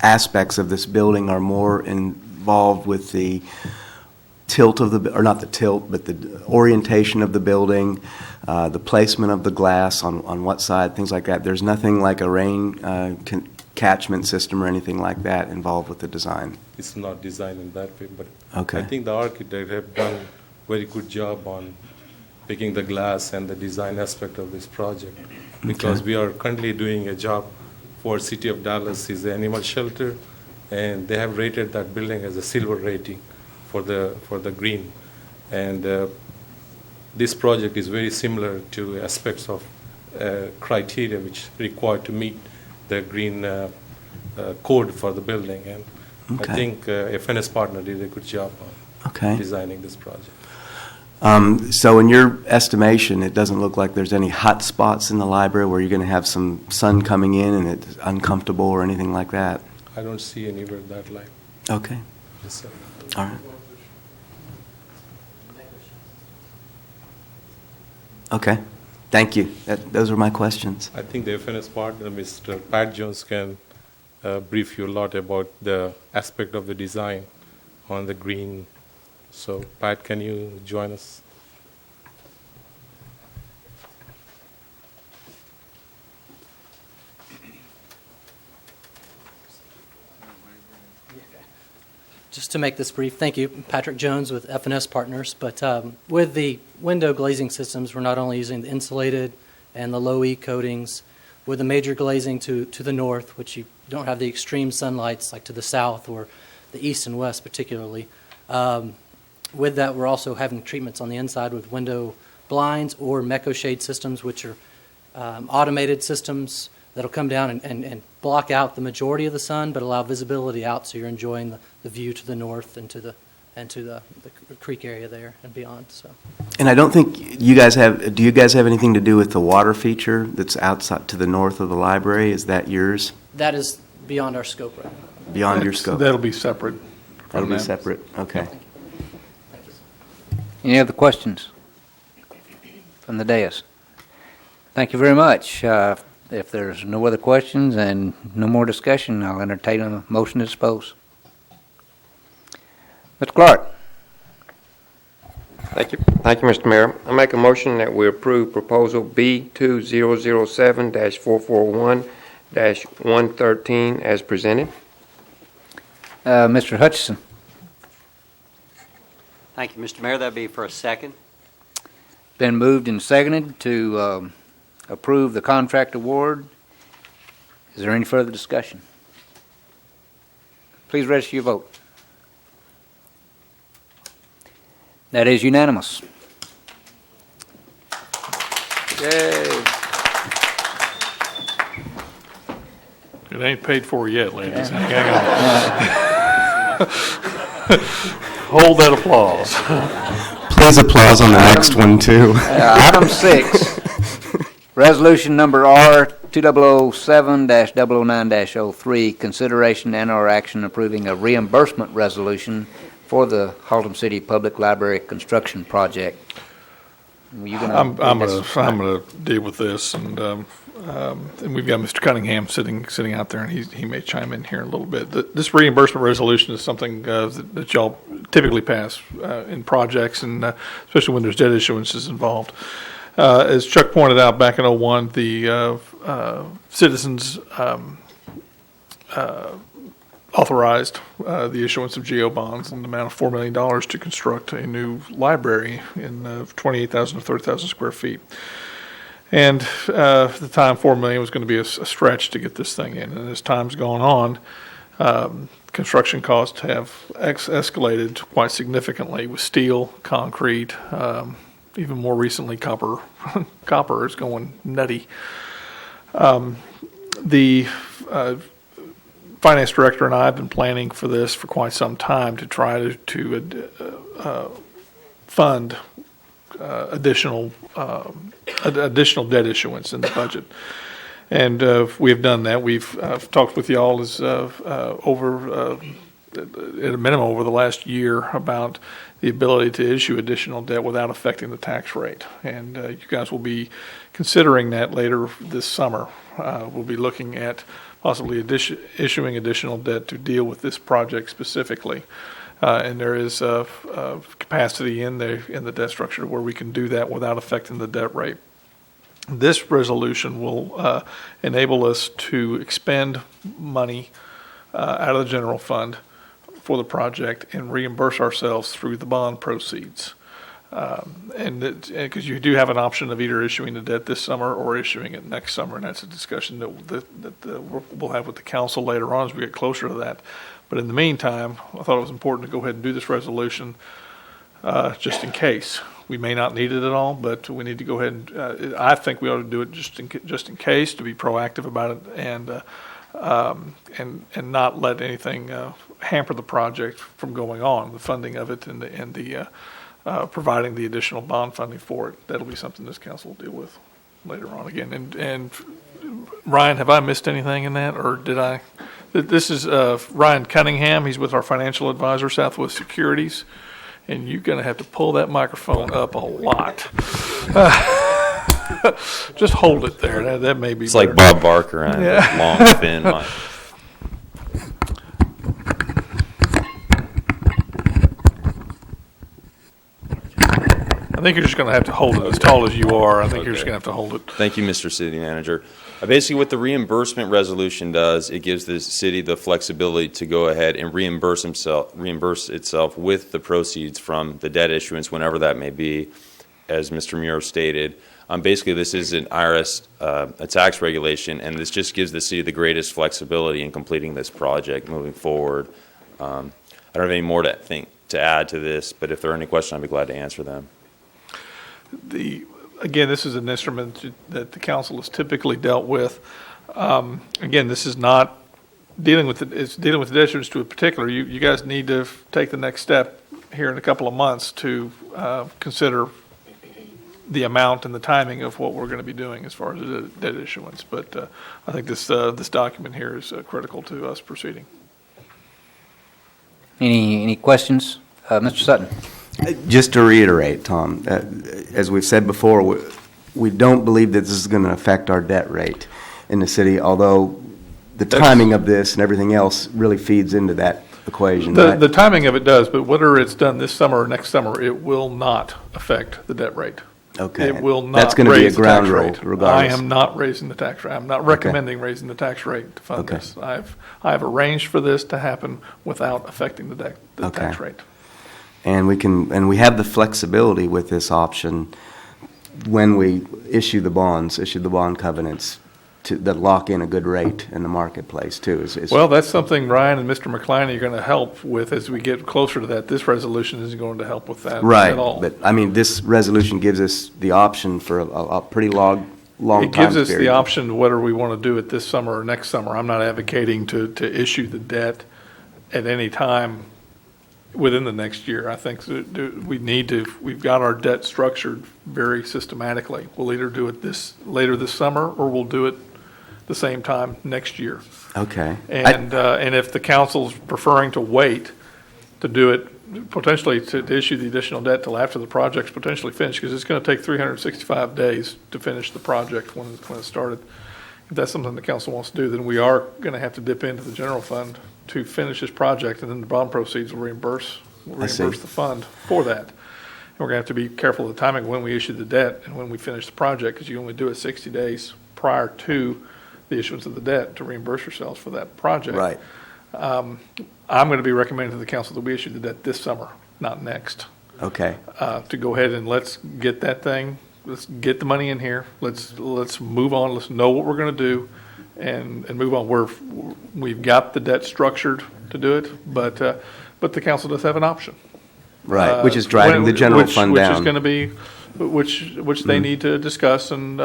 Speaker 7: aspects of this building, are more involved with the tilt of the, or not the tilt, but the orientation of the building, the placement of the glass on what side, things like that. There's nothing like a rain catchment system or anything like that involved with the design.
Speaker 13: It's not designed in that way, but
Speaker 7: Okay.
Speaker 13: I think the architect have done very good job on picking the glass and the design aspect of this project, because we are currently doing a job for City of Dallas is the animal shelter, and they have rated that building as a silver rating for the green, and this project is very similar to aspects of criteria which required to meet the green code for the building, and I think FNS partner did a good job on designing this project.
Speaker 7: So in your estimation, it doesn't look like there's any hot spots in the library where you're going to have some sun coming in and it's uncomfortable or anything like that?
Speaker 13: I don't see anywhere that light.
Speaker 7: Okay.
Speaker 13: Yes, sir.
Speaker 7: All right. Okay. Thank you. Those are my questions.
Speaker 13: I think the FNS partner, Mr. Pat Jones, can brief you a lot about the aspect of the design on the green. So, Pat, can you join us?
Speaker 14: Just to make this brief, thank you, Patrick Jones with FNS Partners. But with the window glazing systems, we're not only using the insulated and the low E coatings, with the major glazing to the north, which you don't have the extreme sunlights like to the south or the east and west particularly. With that, we're also having treatments on the inside with window blinds or Meco shade systems, which are automated systems that'll come down and block out the majority of the sun, but allow visibility out, so you're enjoying the view to the north and to the creek area there and beyond. So.
Speaker 7: And I don't think you guys have. Do you guys have anything to do with the water feature that's outside to the north of the library? Is that yours?
Speaker 14: That is beyond our scope right now.
Speaker 7: Beyond your scope.
Speaker 9: That'll be separate.
Speaker 7: That'll be separate. Okay.
Speaker 6: Any other questions from the dais? Thank you very much. If there's no other questions and no more discussion, I'll entertain a motion to dispose. Mr. Clark.
Speaker 5: Thank you. Thank you, Mr. Mayor. I make a motion that we approve proposal B2007-441-113 as presented.
Speaker 6: Mr. Hutchison.
Speaker 10: Thank you, Mr. Mayor. That'd be for a second.
Speaker 6: Been moved and seconded to approve the contract award. Is there any further discussion? Please register your vote. That is unanimous. Yay.
Speaker 9: It ain't paid for yet, ladies. Hang on. Hold that applause.
Speaker 7: Please applause on the next one, too.
Speaker 6: Item 6, resolution number R2007-009-03, consideration and/or action approving a reimbursement resolution for the Haltom City Public Library construction project.
Speaker 9: I'm gonna deal with this, and we've got Mr. Cunningham sitting out there, and he may chime in here a little bit. This reimbursement resolution is something that y'all typically pass in projects, and especially when there's debt issuances involved. As Chuck pointed out, back in 2001, the citizens authorized the issuance of GO bonds in the amount of $4 million to construct a new library in 28,000 to 30,000 square feet. And at the time, $4 million was going to be a stretch to get this thing in. And as time's gone on, construction costs have escalated quite significantly with steel, concrete, even more recently, copper. Copper is going nutty. The finance director and I have been planning for this for quite some time to try to fund additional debt issuance in the budget, and we have done that. We've talked with y'all as over at a minimum over the last year about the ability to issue additional debt without affecting the tax rate, and you guys will be considering that later this summer. We'll be looking at possibly issuing additional debt to deal with this project specifically. And there is capacity in the debt structure where we can do that without affecting the debt rate. This resolution will enable us to expend money out of the general fund for the project and reimburse ourselves through the bond proceeds. And because you do have an option of either issuing the debt this summer or issuing it next summer, and that's a discussion that we'll have with the council later on as we get closer to that. But in the meantime, I thought it was important to go ahead and do this resolution just in case. We may not need it at all, but we need to go ahead and, I think we ought to do it just in case, to be proactive about it and not let anything hamper the project from going on, the funding of it and the providing the additional bond funding for it. That'll be something this council will deal with later on again. And Ryan, have I missed anything in that, or did I? This is Ryan Cunningham. He's with our financial advisor, Southwest Securities. And you're going to have to pull that microphone up a lot. Just hold it there. That may be
Speaker 11: It's
Speaker 9: better.
Speaker 11: like Bob Barker on a long, thin mic.
Speaker 9: I think you're just going to have to hold it as tall as you are. I think you're just going to have to hold it.
Speaker 11: Thank you, Mr. City Manager. Basically, what the reimbursement resolution does, it gives the city the flexibility to go ahead and reimburse itself with the proceeds from the debt issuance, whenever that may be, as Mr. Muro stated. Basically, this is an IRS a tax regulation, and this just gives the city the greatest flexibility in completing this project moving forward. I don't have any more to add to this, but if there are any questions, I'd be glad to answer them.
Speaker 9: Again, this is an instrument that the council has typically dealt with. Again, this is not dealing with it's dealing with the debt issuance to a particular. You guys need to take the next step here in a couple of months to consider the amount and the timing of what we're going to be doing as far as the debt issuance. But I think this document here is critical to us proceeding.
Speaker 6: Any questions? Mr. Sutton?
Speaker 7: Just to reiterate, Tom, as we've said before, we don't believe that this is going to affect our debt rate in the city, although the timing of this and everything else really feeds into that equation.
Speaker 9: The timing of it does, but whether it's done this summer or next summer, it will not affect the debt rate.
Speaker 7: Okay.
Speaker 9: It will not
Speaker 7: That's going to be a
Speaker 9: raise the
Speaker 7: ground
Speaker 9: tax
Speaker 7: rule,
Speaker 9: rate.
Speaker 7: regardless.
Speaker 9: I am not raising the tax rate. I'm not recommending raising the tax rate to fund
Speaker 7: Okay.
Speaker 9: this. I've arranged for this to happen without affecting the tax rate.
Speaker 7: And we have the flexibility with this option when we issue the bond covenants that lock in a good rate in the marketplace too.
Speaker 9: Well, that's something Ryan and Mr. McCliney are going to help with as we get closer to that. This resolution isn't going to help with that at all.
Speaker 7: But I mean, this resolution gives us the option for a pretty long time
Speaker 9: It gives us
Speaker 7: period.
Speaker 9: the option whether we want to do it this summer or next summer. I'm not advocating to issue the debt at any time within the next year. I think we've got our debt structured very systematically. We'll either do it later this summer or we'll do it the same time next year.
Speaker 7: Okay.
Speaker 9: And if the council's preferring to wait to do it, potentially to issue the additional debt till after the project's potentially finished, because it's going to take 365 days to finish the project when it started. If that's something the council wants to do, then we are going to have to dip into the general fund to finish this project, and then the bond proceeds will reimburse the fund for that. And we're going to have to be careful of the timing when we issue the debt and when we finish the project, because you only do it 60 days prior to the issuance of the debt to reimburse yourselves for that project.
Speaker 7: Right.
Speaker 9: I'm going to be recommending to the council that we issue the debt this summer, not next.
Speaker 7: Okay.
Speaker 9: To go ahead and let's get that thing, let's get the money in here. Let's move on. Let's know what we're going to do and move on. We've got the debt structured to do it, but the council does have an option.
Speaker 7: Right, which is driving the general fund down.
Speaker 9: Which is going to be, which they need to discuss and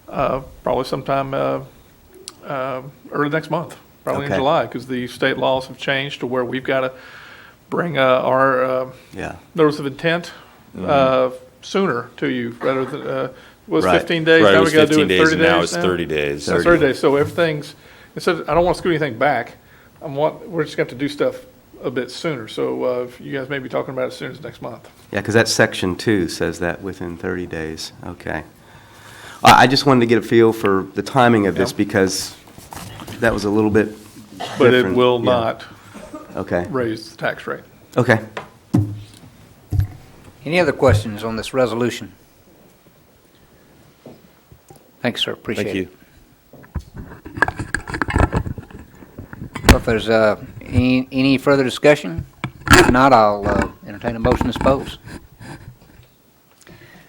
Speaker 9: probably sometime early next month, probably in July, because the state laws have changed to where we've got to bring our notice of intent sooner to you rather than was 15 days.
Speaker 11: Right,
Speaker 9: now
Speaker 11: it was
Speaker 9: we got to do
Speaker 11: 15
Speaker 9: it 30
Speaker 11: days,
Speaker 9: days.
Speaker 11: and now it's 30 days.
Speaker 9: 30 days. So everything's instead. I don't want to scoot anything back. We're just going to have to do stuff a bit sooner. So you guys may be talking about it as soon as next month.
Speaker 7: Yeah, because that section 2 says that within 30 days. Okay. I just wanted to get a feel for the timing of this because that was a little bit
Speaker 9: But
Speaker 7: different.
Speaker 9: it will not
Speaker 7: Okay.
Speaker 9: raise the tax rate.
Speaker 7: Okay.
Speaker 6: Any other questions on this resolution? Thanks, sir. Appreciate
Speaker 11: Thank
Speaker 6: it.
Speaker 11: you.
Speaker 6: Well, if there's any further discussion, if not, I'll entertain a motion to dispose.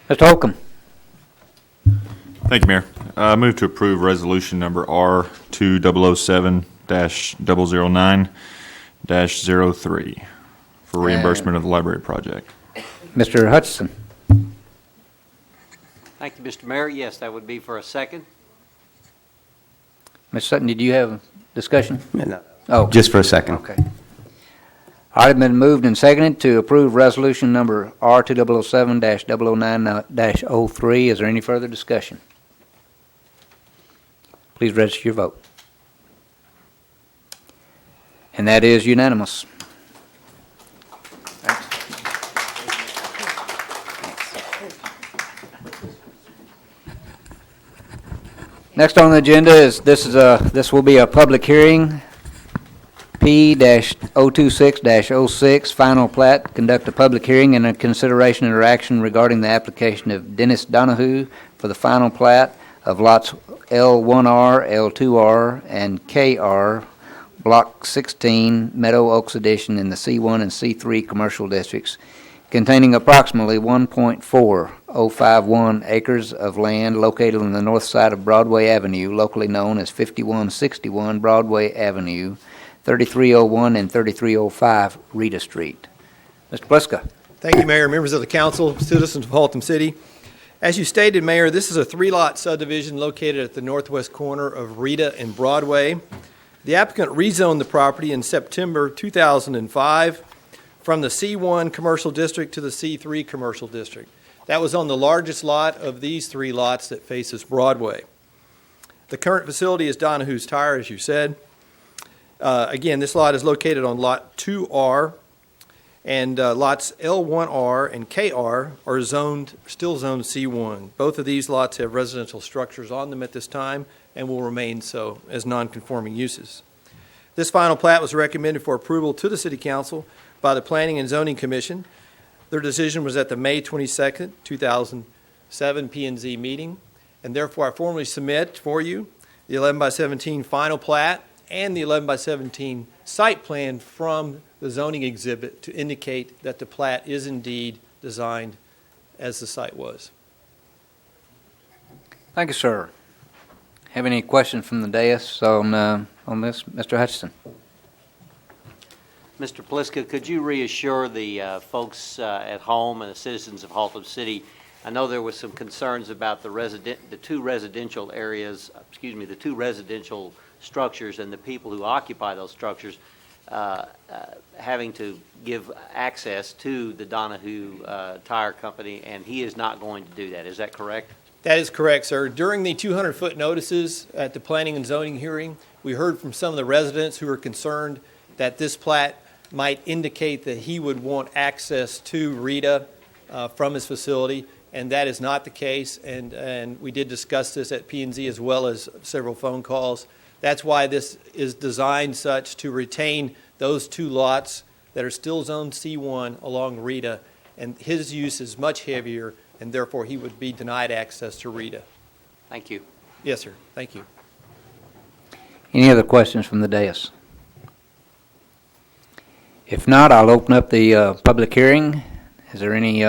Speaker 6: Mr. Holcomb.
Speaker 15: Thank you, Mayor. I move to approve resolution number R2007-009-03 for reimbursement of the library project.
Speaker 6: Mr. Hutchison.
Speaker 10: Thank you, Mr. Mayor. Yes, that would be for a second.
Speaker 6: Ms. Sutton, did you have discussion?
Speaker 7: No.
Speaker 6: Oh,
Speaker 7: Just for a second.
Speaker 6: okay. All right, been moved and seconded to approve resolution number R2007-009-03. Is there any further discussion? Please register your vote. And that is unanimous. Next on the agenda is this will be a public hearing. P-026-06, final plat, conduct a public hearing and a consideration or action regarding the application of Dennis Donahue for the final plat of lots L1R, L2R, and KR, Block 16, Meadow Oaks Edition in the C1 and C3 commercial districts, containing approximately 1.4051 acres of land located on the north side of Broadway Avenue, locally known as 5161 Broadway Avenue, 3301 and 3305 Rita Street. Mr. Pliska.
Speaker 16: Thank you, Mayor, members of the council, citizens of Haltom City. As you stated, Mayor, this is a three-lot subdivision located at the northwest corner of Rita and Broadway. The applicant rezoned the property in September 2005 from the C1 commercial district to the C3 commercial district. That was on the largest lot of these three lots that faces Broadway. The current facility is Donahue's Tire, as you said. Again, this lot is located on Lot 2R, and lots L1R and KR are still zoned C1. Both of these lots have residential structures on them at this time and will remain so as non-conforming uses. This final plat was recommended for approval to the City Council by the Planning and Zoning Commission. Their decision was at the May 22nd, 2007 P&Z meeting, and therefore I formally submit for you the 11/17 final plat and the 11/17 site plan from the zoning exhibit to indicate that the plat is indeed designed as the site was.
Speaker 6: Thank you, sir. Have any questions from the dais on this? Mr. Hutchison.
Speaker 10: Mr. Pliska, could you reassure the folks at home and the citizens of Haltom City? I know there was some concerns about the two residential areas, the two residential structures and the people who occupy those structures having to give access to the Donahue Tire Company, and he is not going to do that. Is that correct?
Speaker 16: That is correct, sir. During the 200-foot notices at the Planning and Zoning hearing, we heard from some of the residents who were concerned that this plat might indicate that he would want access to Rita from his facility, and that is not the case, and we did discuss this at P&Z as well as several phone calls. That's why this is designed such to retain those two lots that are still zoned C1 along Rita, and his use is much heavier, and therefore he would be denied access to Rita.
Speaker 10: Thank you.
Speaker 16: Yes, sir. Thank you.
Speaker 6: Any other questions from the dais? If not, I'll open up the public hearing. Is there any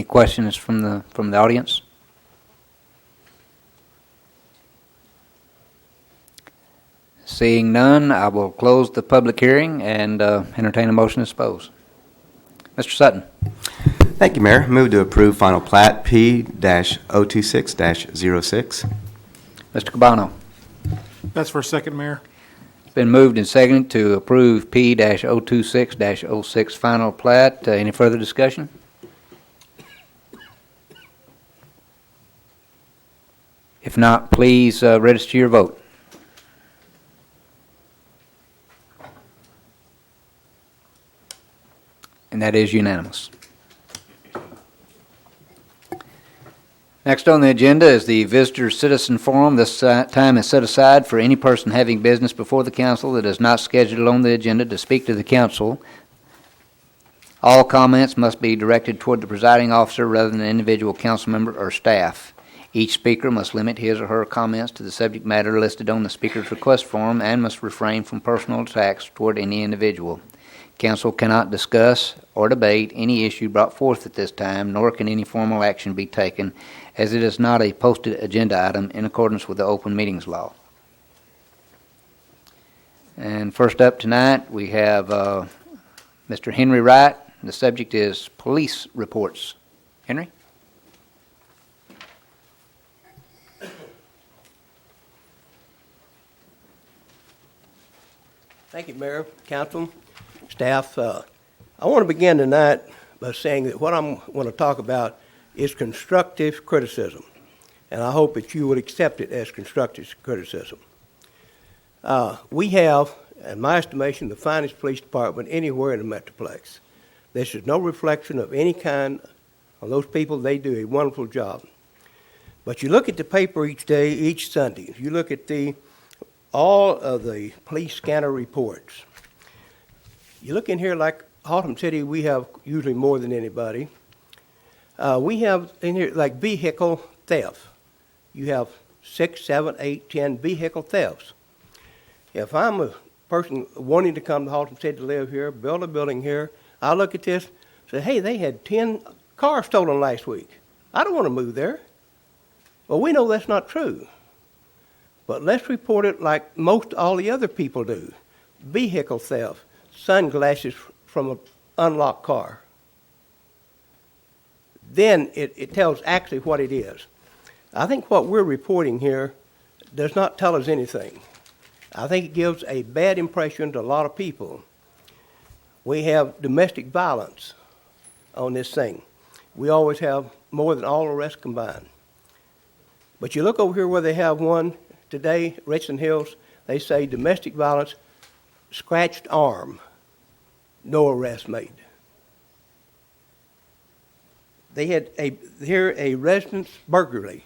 Speaker 6: questions from the audience? Seeing none, I will close the public hearing and entertain a motion to dispose. Mr. Sutton.
Speaker 7: Thank you, Mayor. Move to approve final plat P-026-06.
Speaker 6: Mr. Cabano.
Speaker 12: That's for a second, Mayor.
Speaker 6: Been moved and seconded to approve P-026-06 final plat. Any further discussion? If not, please register your vote. And that is unanimous. Next on the agenda is the Visitor Citizen Forum. This time is set aside for any person having business before the council that is not scheduled on the agenda to speak to the council. All comments must be directed toward the presiding officer rather than an individual council member or staff. Each speaker must limit his or her comments to the subject matter listed on the speaker's request form and must refrain from personal attacks toward any individual. Council cannot discuss or debate any issue brought forth at this time, nor can any formal action be taken, as it is not a posted agenda item in accordance with the open meetings law. And first up tonight, we have Mr. Henry Wright. The subject is police reports. Henry?
Speaker 17: Thank you, Mayor, Council, staff. I want to begin tonight by saying that what I'm going to talk about is constructive criticism, and I hope that you would accept it as constructive criticism. We have, in my estimation, the finest police department anywhere in the Metroplex. This is no reflection of any kind on those people. They do a wonderful job. But you look at the paper each day, each Sunday. You look at all of the police scanner reports. You look in here like Haltom City, we have usually more than anybody. We have in here like vehicle theft. You have 6, 7, 8, 10 vehicle thefts. If I'm a person wanting to come to Haltom City to live here, build a building here, I look at this, say, hey, they had 10 cars stolen last week. I don't want to move there. Well, we know that's not true. But let's report it like most all the other people do. Vehicle theft, sunglasses from an unlocked car. Then it tells actually what it is. I think what we're reporting here does not tell us anything. I think it gives a bad impression to a lot of people. We have domestic violence on this thing. We always have more than all the rest combined. But you look over here where they have one today, Richland Hills, they say domestic violence, scratched arm, no arrest made. They had a residence burglary.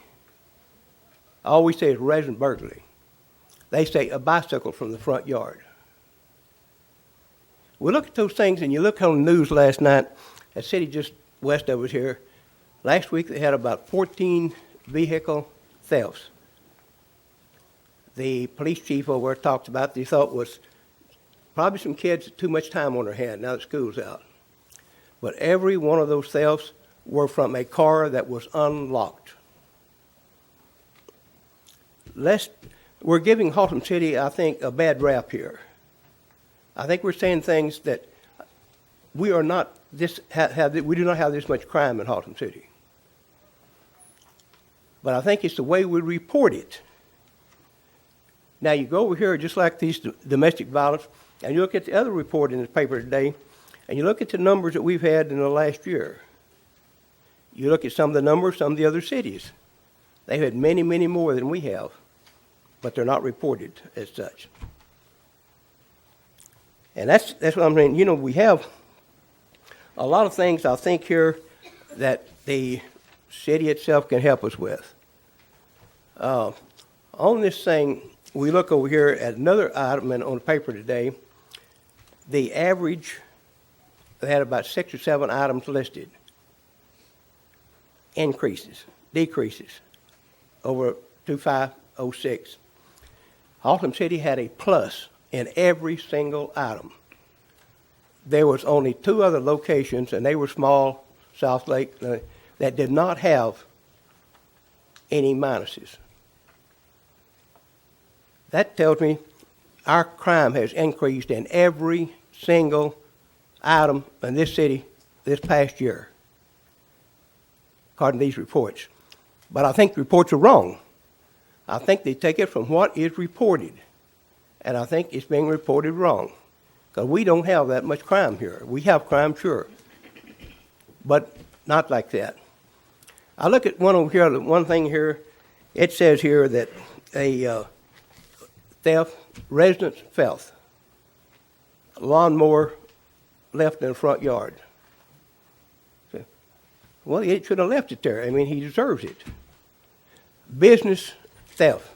Speaker 17: I always say it's resident burglary. They say a bicycle from the front yard. We look at those things, and you look on the news last night, a city just west of us here. Last week they had about 14 vehicle thefts. The police chief over there talked about they thought was probably some kids with too much time on their hand now that school's out. But every one of those thefts were from a car that was unlocked. We're giving Haltom City, I think, a bad rap here. I think we're saying things that we are not we do not have this much crime in Haltom City. But I think it's the way we report it. Now you go over here, just like these domestic violence, and you look at the other report in the paper today, and you look at the numbers that we've had in the last year. You look at some of the numbers, some of the other cities. They've had many, many more than we have, but they're not reported as such. And that's what I'm saying. You know, we have a lot of things, I think, here that the city itself can help us with. On this thing, we look over here at another item on the paper today. The average, they had about 6 or 7 items listed. Increases, decreases over 2506. Haltom City had a plus in every single item. There was only 2 other locations, and they were small, South Lake, that did not have any minuses. That tells me our crime has increased in every single item in this city this past year, according to these reports. But I think the reports are wrong. I think they take it from what is reported, and I think it's being reported wrong, because we don't have that much crime here. We have crime, sure, but not like that. I look at one over here, one thing here, it says here that a theft, residence theft, lawnmower left in the front yard. Well, he should have left it there. I mean, he deserves it. Business theft.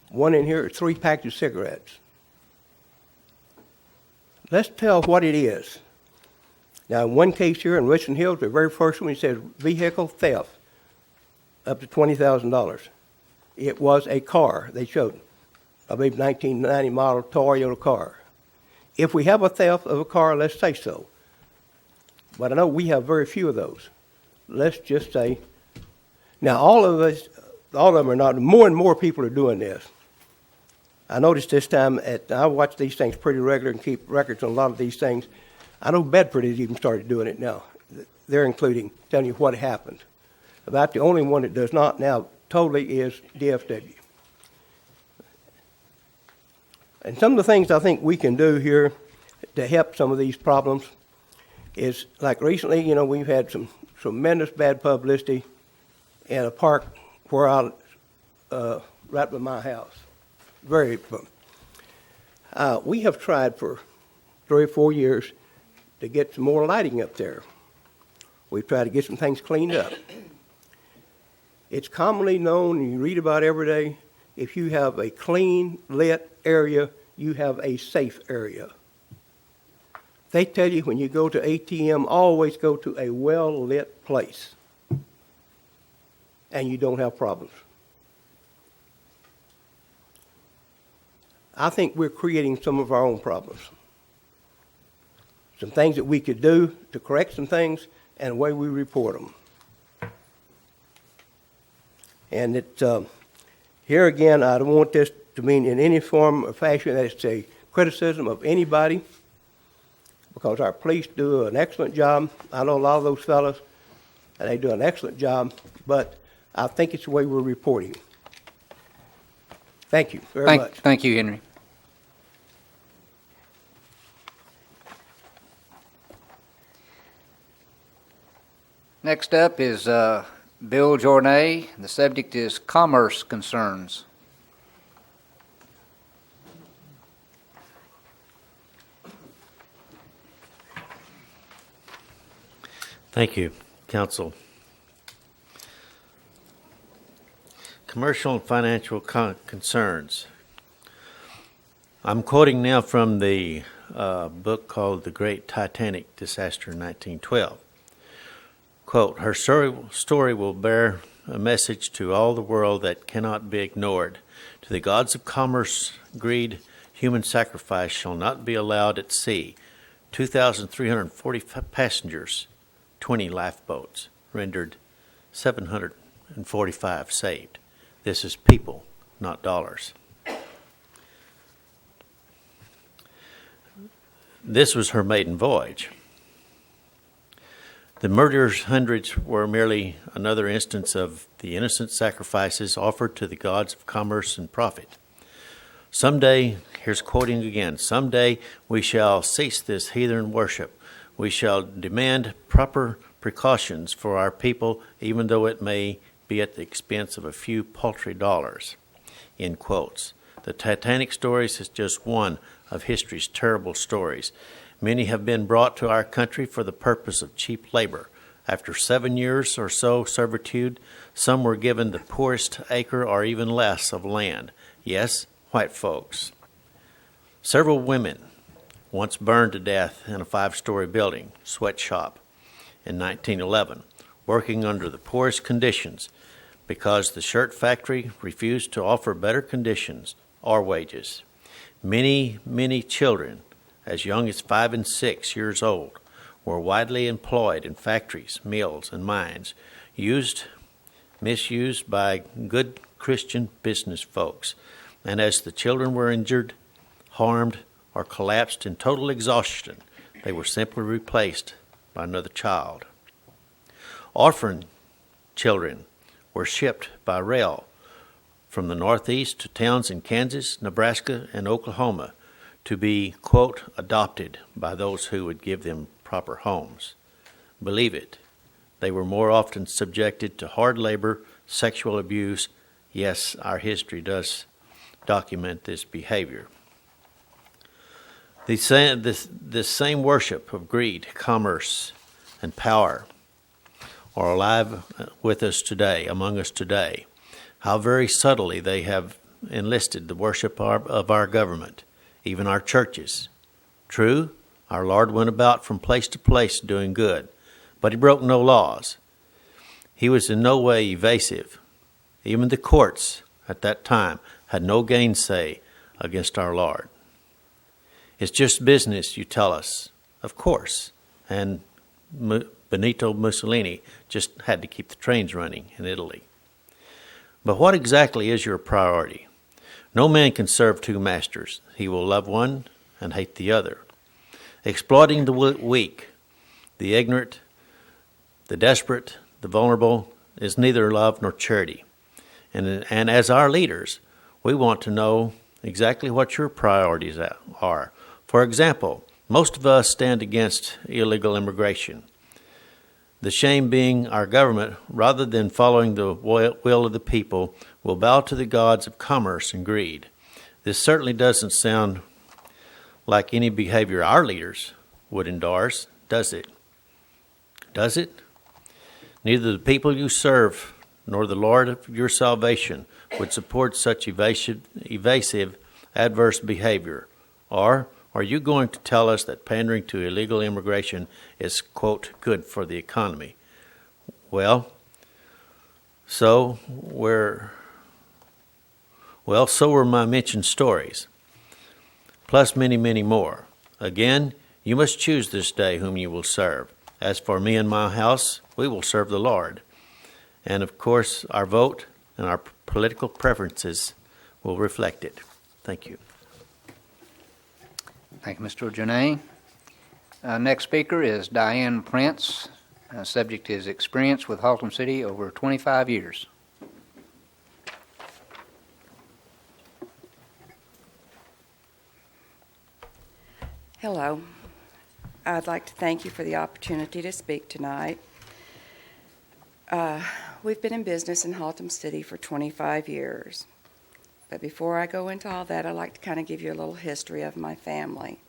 Speaker 17: One in here, 3 packs of cigarettes. Let's tell what it is. Now, in one case here in Richland Hills, the very first one, it says vehicle theft, up to $20,000. It was a car they showed, I believe 1990 model Toyota car. If we have a theft of a car, let's say so. But I know we have very few of those. Let's just say, now all of them are not, more and more people are doing this. I noticed this time, I watch these things pretty regular and keep records on a lot of these things. I know Bedford has even started doing it now. They're including, telling you what happened. About the only one that does not now totally is DFW. And some of the things I think we can do here to help some of these problems is, like recently, you know, we've had some tremendous bad publicity in a park where right by my house. Very, we have tried for 3 or 4 years to get some more lighting up there. We've tried to get some things cleaned up. It's commonly known, and you read about every day, if you have a clean, lit area, you have a safe area. They tell you when you go to ATM, always go to a well-lit place, and you don't have problems. I think we're creating some of our own problems. Some things that we could do to correct some things and the way we report them. And here again, I don't want this to mean in any form or fashion that it's a criticism of anybody, because our police do an excellent job. I know a lot of those fellas, and they do an excellent job, but I think it's the way we're reporting. Thank you very much.
Speaker 6: Thank you, Henry. Next up is Bill Jornay. The subject is commerce concerns.
Speaker 18: Thank you, Council. Commercial and financial concerns. I'm quoting now from the book called The Great Titanic Disaster in 1912. Quote, her story will bear a message to all the world that cannot be ignored. To the gods of commerce, greed, human sacrifice shall not be allowed at sea. 2,340 passengers, 20 lifeboats, rendered 745 saved. This is people, not dollars. This was her maiden voyage. The murderers' hundreds were merely another instance of the innocent sacrifices offered to the gods of commerce and profit. Someday, here's quoting again, someday we shall cease this heathen worship. We shall demand proper precautions for our people, even though it may be at the expense of a few paltry dollars. End quotes. The Titanic stories is just one of history's terrible stories. Many have been brought to our country for the purpose of cheap labor. After 7 years or so servitude, some were given the poorest acre or even less of land. Yes, white folks. Several women once burned to death in a 5-story building, sweatshop, in 1911, working under the poorest conditions because the shirt factory refused to offer better conditions or wages. Many, many children, as young as 5 and 6 years old, were widely employed in factories, mills, and mines, misused by good Christian business folks. And as the children were injured, harmed, or collapsed in total exhaustion, they were simply replaced by another child. Orphan children were shipped by rail from the Northeast to towns in Kansas, Nebraska, and Oklahoma to be, quote, adopted by those who would give them proper homes. Believe it, they were more often subjected to hard labor, sexual abuse. Yes, our history does document this behavior. This same worship of greed, commerce, and power are alive with us today, among us today. how very subtly they have enlisted the worship of our government, even our churches. True, our Lord went about from place to place doing good, but he broke no laws. He was in no way evasive. Even the courts at that time had no gainsay against our Lord. It's just business, you tell us. Of course. And Benito Mussolini just had to keep the trains running in Italy. But what exactly is your priority? No man can serve two masters. He will love one and hate the other. Exploiting the weak, the ignorant, the desperate, the vulnerable is neither love nor charity. And as our leaders, we want to know exactly what your priorities are. For example, most of us stand against illegal immigration. The shame being our government, rather than following the will of the people, will bow to the gods of commerce and greed. This certainly doesn't sound like any behavior our leaders would endorse, does it? Does it? Neither the people you serve nor the Lord of your salvation would support such evasive, adverse behavior. Or are you going to tell us that pandering to illegal immigration is, quote, good for the economy? So were my mentioned stories, plus many, many more. Again, you must choose this day whom you will serve. As for me and my house, we will serve the Lord. And of course, our vote and our political preferences will reflect it. Thank you.
Speaker 6: Thank you, Mr. Janay. Next speaker is Diane Prince. Subject is experience with Haltom City over 25 years.
Speaker 19: Hello. I'd like to thank you for the opportunity to speak tonight. We've been in business in Haltom City for 25 years. But before I go into all that, I'd like to kind of give you a little history of my family.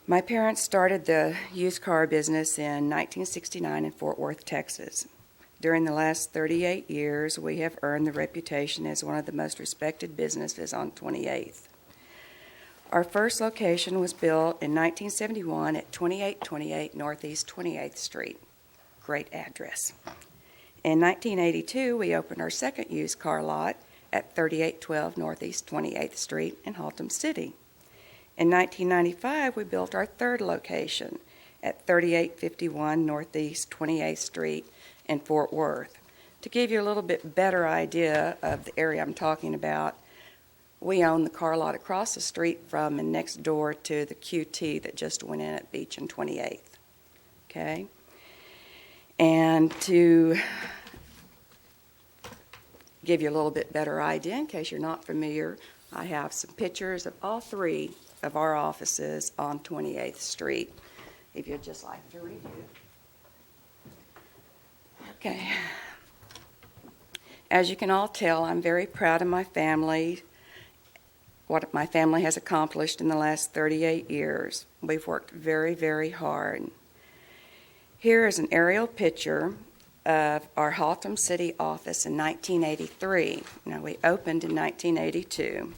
Speaker 19: My parents started the used car business in 1969 in Fort Worth, Texas. During the last 38 years, we have earned the reputation as one of the most respected businesses on 28th. Our first location was built in 1971 at 2828 Northeast 28th Street. Great address. In 1982, we opened our second used car lot at 3812 Northeast 28th Street in Haltom City. In 1995, we built our third location at 3851 Northeast 28th Street in Fort Worth. To give you a little bit better idea of the area I'm talking about, we own the car lot across the street from and next door to the QT that just went in at Beach and 28th. Okay? And to give you a little bit better idea, in case you're not familiar, I have some pictures of all three of our offices on 28th Street, if you'd just like to review. Okay. As you can all tell, I'm very proud of my family, what my family has accomplished in the last 38 years. We've worked very, very hard. Here is an aerial picture of our Haltom City office in 1983. Now, we opened in 1982,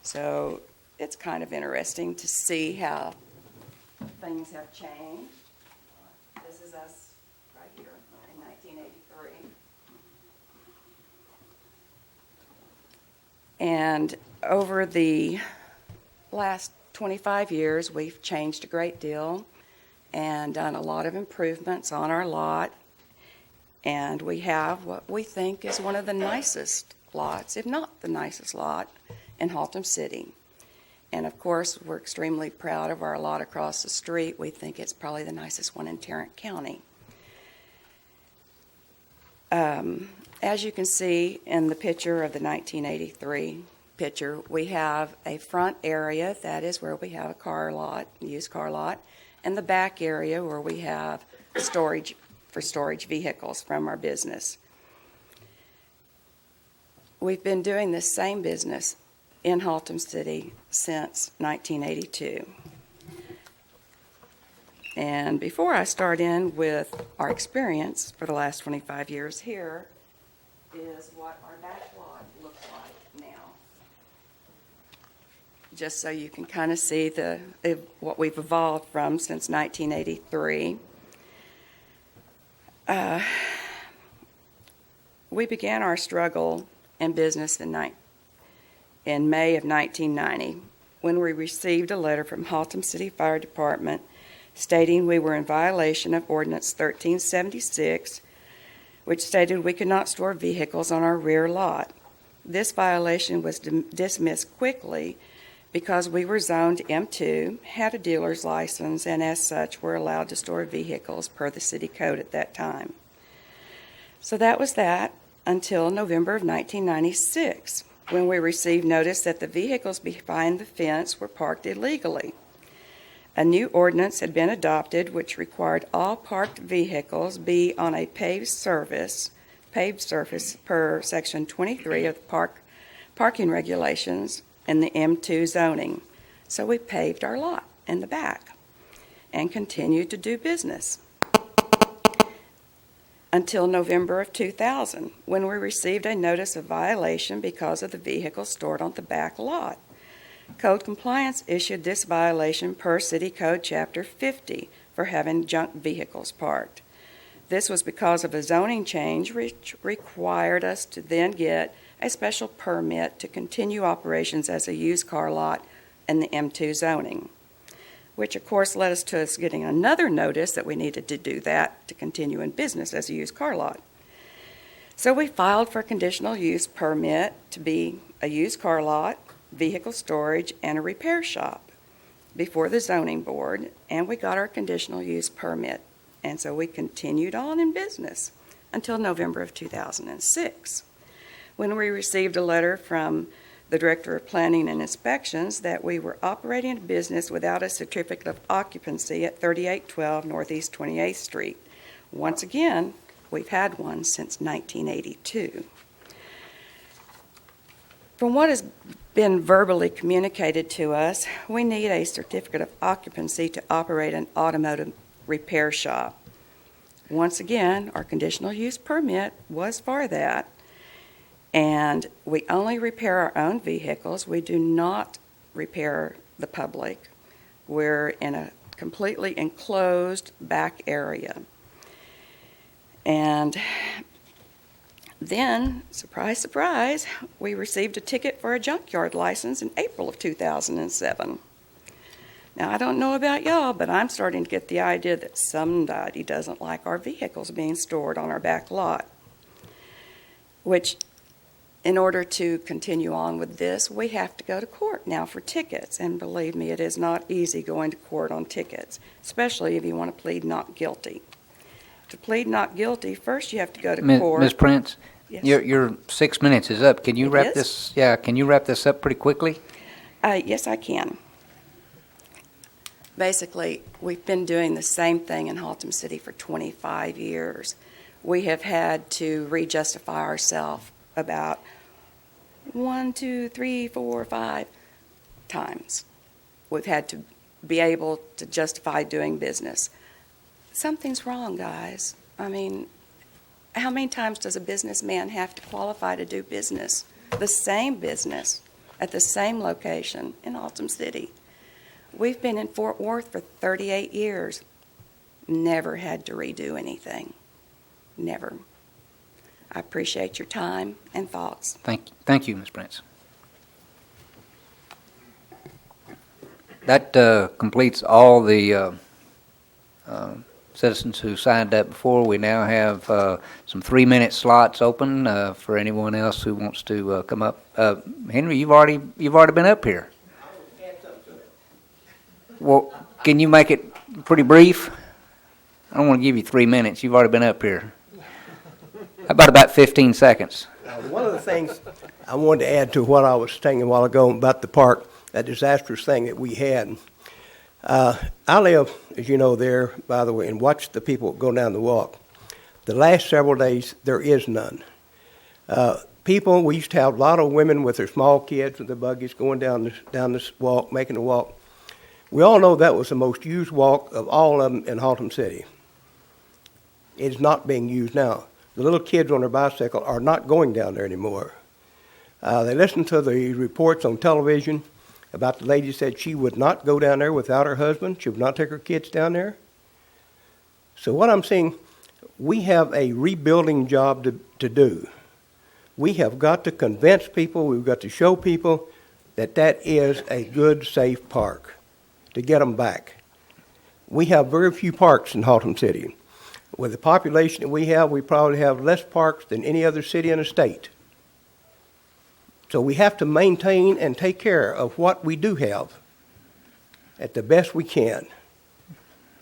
Speaker 19: so it's kind of interesting to see how things have changed. This is us right here in 1983. And over the last 25 years, we've changed a great deal and done a lot of improvements on our lot. And we have what we think is one of the nicest lots, if not the nicest lot, in Haltom City. And of course, we're extremely proud of our lot across the street. We think it's probably the nicest one in Tarrant County. As you can see in the picture of the 1983 picture, we have a front area, that is where we have a car lot, used car lot, and the back area where we have storage for storage vehicles from our business. We've been doing this same business in Haltom City since 1982. And before I start in with our experience for the last 25 years here is what our back lot looks like now. Just so you can kind of see what we've evolved from since 1983. We began our struggle in business in May of 1990 when we received a letter from Haltom City Fire Department stating we were in violation of Ordinance 1376, which stated we could not store vehicles on our rear lot. This violation was dismissed quickly because we were zoned M2, had a dealer's license, and as such were allowed to store vehicles per the city code at that time. So that was that until November of 1996, when we received notice that the vehicles behind the fence were parked illegally. A new ordinance had been adopted which required all parked vehicles be on a paved surface per Section 23 of the parking regulations in the M2 zoning. So we paved our lot in the back and continued to do business until November of 2000, when we received a notice of violation because of the vehicle stored on the back lot. Code Compliance issued this violation per City Code Chapter 50 for having junk vehicles parked. This was because of a zoning change which required us to then get a special permit to continue operations as a used car lot in the M2 zoning, which of course led us to us getting another notice that we needed to do that to continue in business as a used car lot. So we filed for a conditional use permit to be a used car lot, vehicle storage, and a repair shop before the zoning board, and we got our conditional use permit. And so we continued on in business until November of 2006, when we received a letter from the Director of Planning and Inspections that we were operating a business without a certificate of occupancy at 3812 Northeast 28th Street. Once again, we've had one since 1982. From what has been verbally communicated to us, we need a certificate of occupancy to operate an automotive repair shop. Once again, our conditional use permit was for that, and we only repair our own vehicles. We do not repair the public. We're in a completely enclosed back area. And then, surprise, surprise, we received a ticket for a junkyard license in April of 2007. Now, I don't know about y'all, but I'm starting to get the idea that somebody doesn't like our vehicles being stored on our back lot, which, in order to continue on with this, we have to go to court now for tickets. And believe me, it is not easy going to court on tickets, especially if you want to plead not guilty. To plead not guilty, first you have to go to court.
Speaker 6: Ms. Prince,
Speaker 19: Yes.
Speaker 6: your 6 minutes is up. Can you wrap this? Yeah, can you wrap this up pretty quickly?
Speaker 19: Yes, I can. Basically, we've been doing the same thing in Haltom City for 25 years. We have had to re-justify ourselves about 1, 2, 3, 4, 5 times. We've had to be able to justify doing business. Something's wrong, guys. I mean, how many times does a businessman have to qualify to do business? The same business at the same location in Haltom City. We've been in Fort Worth for 38 years. Never had to redo anything. Never. I appreciate your time and thoughts.
Speaker 6: Thank you, Ms. Prince. That completes all the citizens who signed up before. We now have some 3-minute slots open for anyone else who wants to come up. Henry, you've already been up here. Well, can you make it pretty brief? I don't want to give you 3 minutes. You've already been up here. How about 15 seconds?
Speaker 17: One of the things I wanted to add to what I was saying a while ago about the park, that disastrous thing that we had. I live, as you know, there, by the way, and watch the people go down the walk. The last several days, there is none. People, we used to have a lot of women with their small kids with their buggies going down this walk, making the walk. We all know that was the most used walk of all of them in Haltom City. It is not being used now. the little kids on their bicycle are not going down there anymore. They listen to the reports on television about the lady said she would not go down there without her husband. She would not take her kids down there. So what I'm saying, we have a rebuilding job to do. We have got to convince people, we've got to show people that that is a good, safe park to get them back. We have very few parks in Haltom City. With the population that we have, we probably have less parks than any other city in the state. So we have to maintain and take care of what we do have at the best we can.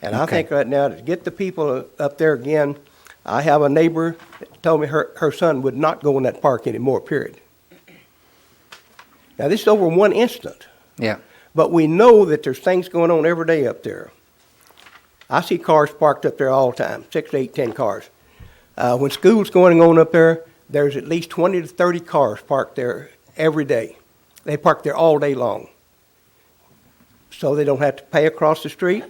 Speaker 17: And I think right now, to get the people up there again, I have a neighbor that told me her son would not go in that park anymore, period. Now, this is over one incident.
Speaker 6: Yeah.
Speaker 17: But we know that there's things going on every day up there. I see cars parked up there all the time, 6, 8, 10 cars. When school's going on up there, there's at least 20 to 30 cars parked there every day. They park there all day long. So they don't have to pay across the street.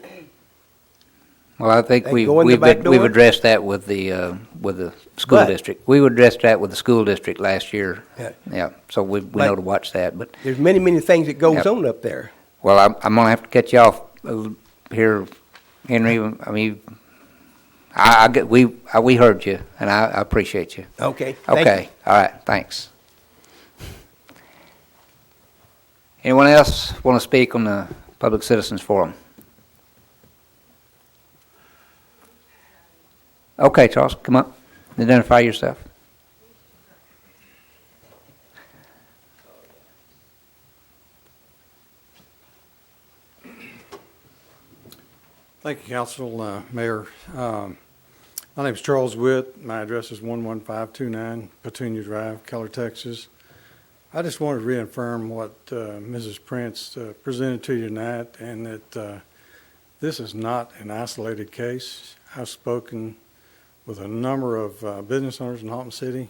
Speaker 6: Well, I think
Speaker 17: They go in the back
Speaker 6: we've
Speaker 17: door?
Speaker 6: addressed that with the school
Speaker 17: But-
Speaker 6: district. We addressed that with the school district last year.
Speaker 17: Yeah.
Speaker 6: Yeah, so we
Speaker 17: But-
Speaker 6: know to watch that, but.
Speaker 17: There's many, many things that goes
Speaker 6: Yep.
Speaker 17: on up there.
Speaker 6: Well, I'm gonna have to cut you off here, Henry. I mean, we heard you, and I appreciate you.
Speaker 17: Okay, thank
Speaker 6: Okay, all right, thanks. Anyone else want to speak on the Public Citizens Forum? Okay, Charles, come up. Identify yourself.
Speaker 20: Thank you, Council, Mayor. My name is Charles Witt. My address is 11529 Petunia Drive, Keller, Texas. I just wanted to reaffirm what Mrs. Prince presented to you tonight, and that this is not an isolated case. I've spoken with a number of business owners in Haltom City,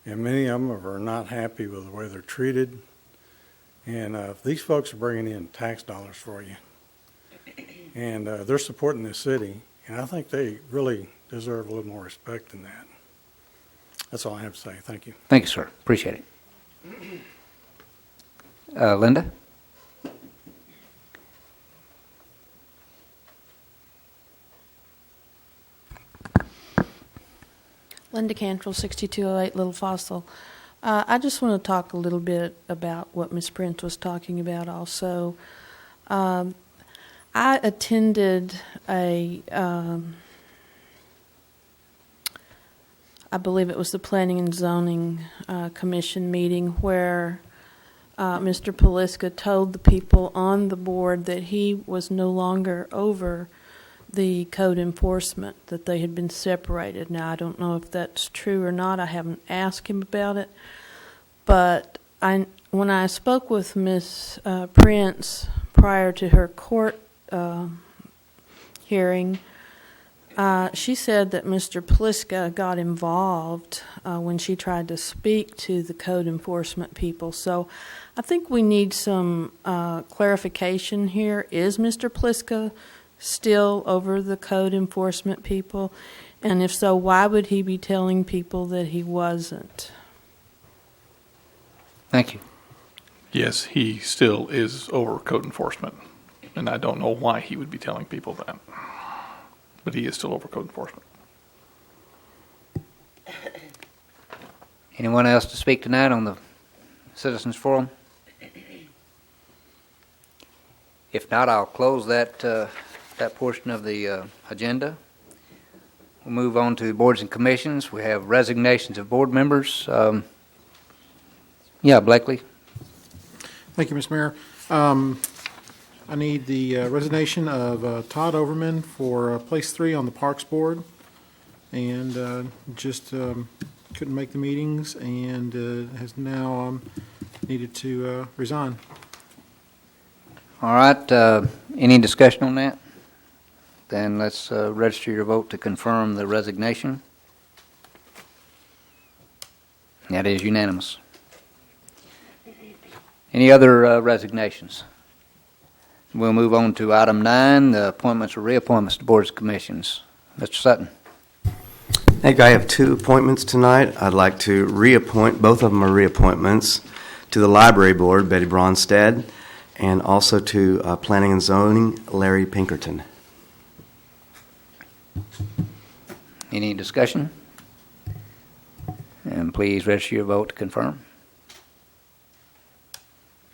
Speaker 20: and many of them are not happy with the way they're treated. And these folks are bringing in tax dollars for you. And they're supporting this city, and I think they really deserve a little more respect than that. That's all I have to say. Thank you.
Speaker 6: Thank you, sir. Appreciate it. Linda?
Speaker 21: Linda Cantrell, 6208 Little Fossil. I just want to talk a little bit about what Ms. Prince was talking about also. I attended I believe it was the Planning and Zoning Commission meeting where Mr. Poliska told the people on the board that he was no longer over the code enforcement, that they had been separated. Now, I don't know if that's true or not. I haven't asked him about it. But when I spoke with Ms. Prince prior to her court hearing, she said that Mr. Poliska got involved when she tried to speak to the code enforcement people. So I think we need some clarification here. Is Mr. Poliska still over the code enforcement people? And if so, why would he be telling people that he wasn't?
Speaker 6: Thank you.
Speaker 9: Yes, he still is over code enforcement, and I don't know why he would be telling people that. But he is still over code enforcement.
Speaker 6: Anyone else to speak tonight on the Citizens Forum? If not, I'll close that portion of the agenda. We'll move on to boards and commissions. We have resignations of board members. Yeah, Blakely.
Speaker 12: Thank you, Mr. Mayor. I need the resignation of Todd Overman for place 3 on the Parks Board, and just couldn't make the meetings and has now needed to resign.
Speaker 6: All right. Any discussion on that? Then let's register your vote to confirm the resignation. That is unanimous. Any other resignations? We'll move on to item 9, the appointments or reappointments to boards and commissions. Mr. Sutton.
Speaker 7: Hey, I have two appointments tonight. I'd like to reappoint, both of them are reappointments, to the Library Board, Betty Bronstead, and also to Planning and Zoning, Larry Pinkerton.
Speaker 6: Any discussion? And please register your vote to confirm.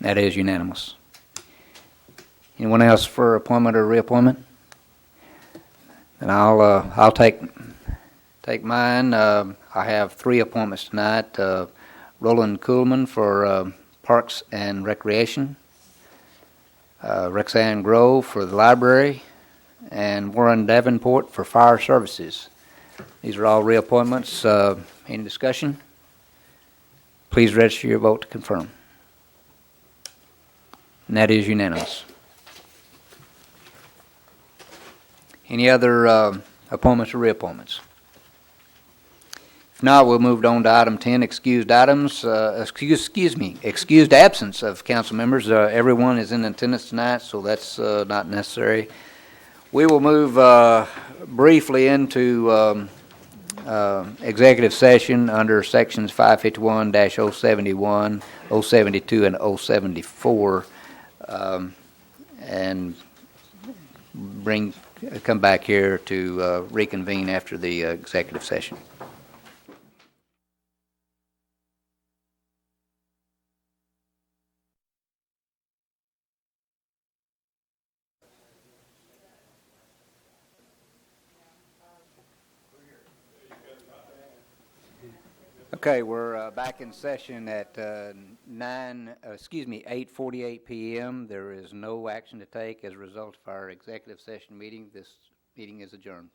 Speaker 6: That is unanimous. Anyone else for appointment or reappointment? And I'll take mine. I have three appointments tonight. Roland Kuhlman for Parks and Recreation, Rexanne Grove for the Library, and Warren Davenport for Fire Services. These are all reappointments. Any discussion? Please register your vote to confirm. And that is unanimous. Any other appointments or reappointments? If not, we'll move on to item 10, excused items. Excused absence of council members. Everyone is in attendance tonight, so that's not necessary. We will move briefly into executive session under sections 551-071, 072, and 074, and come back here to reconvene after the executive session. Okay, we're back in session at 8:48 p.m. There is no action to take as a result of our executive session meeting. This meeting is adjourned.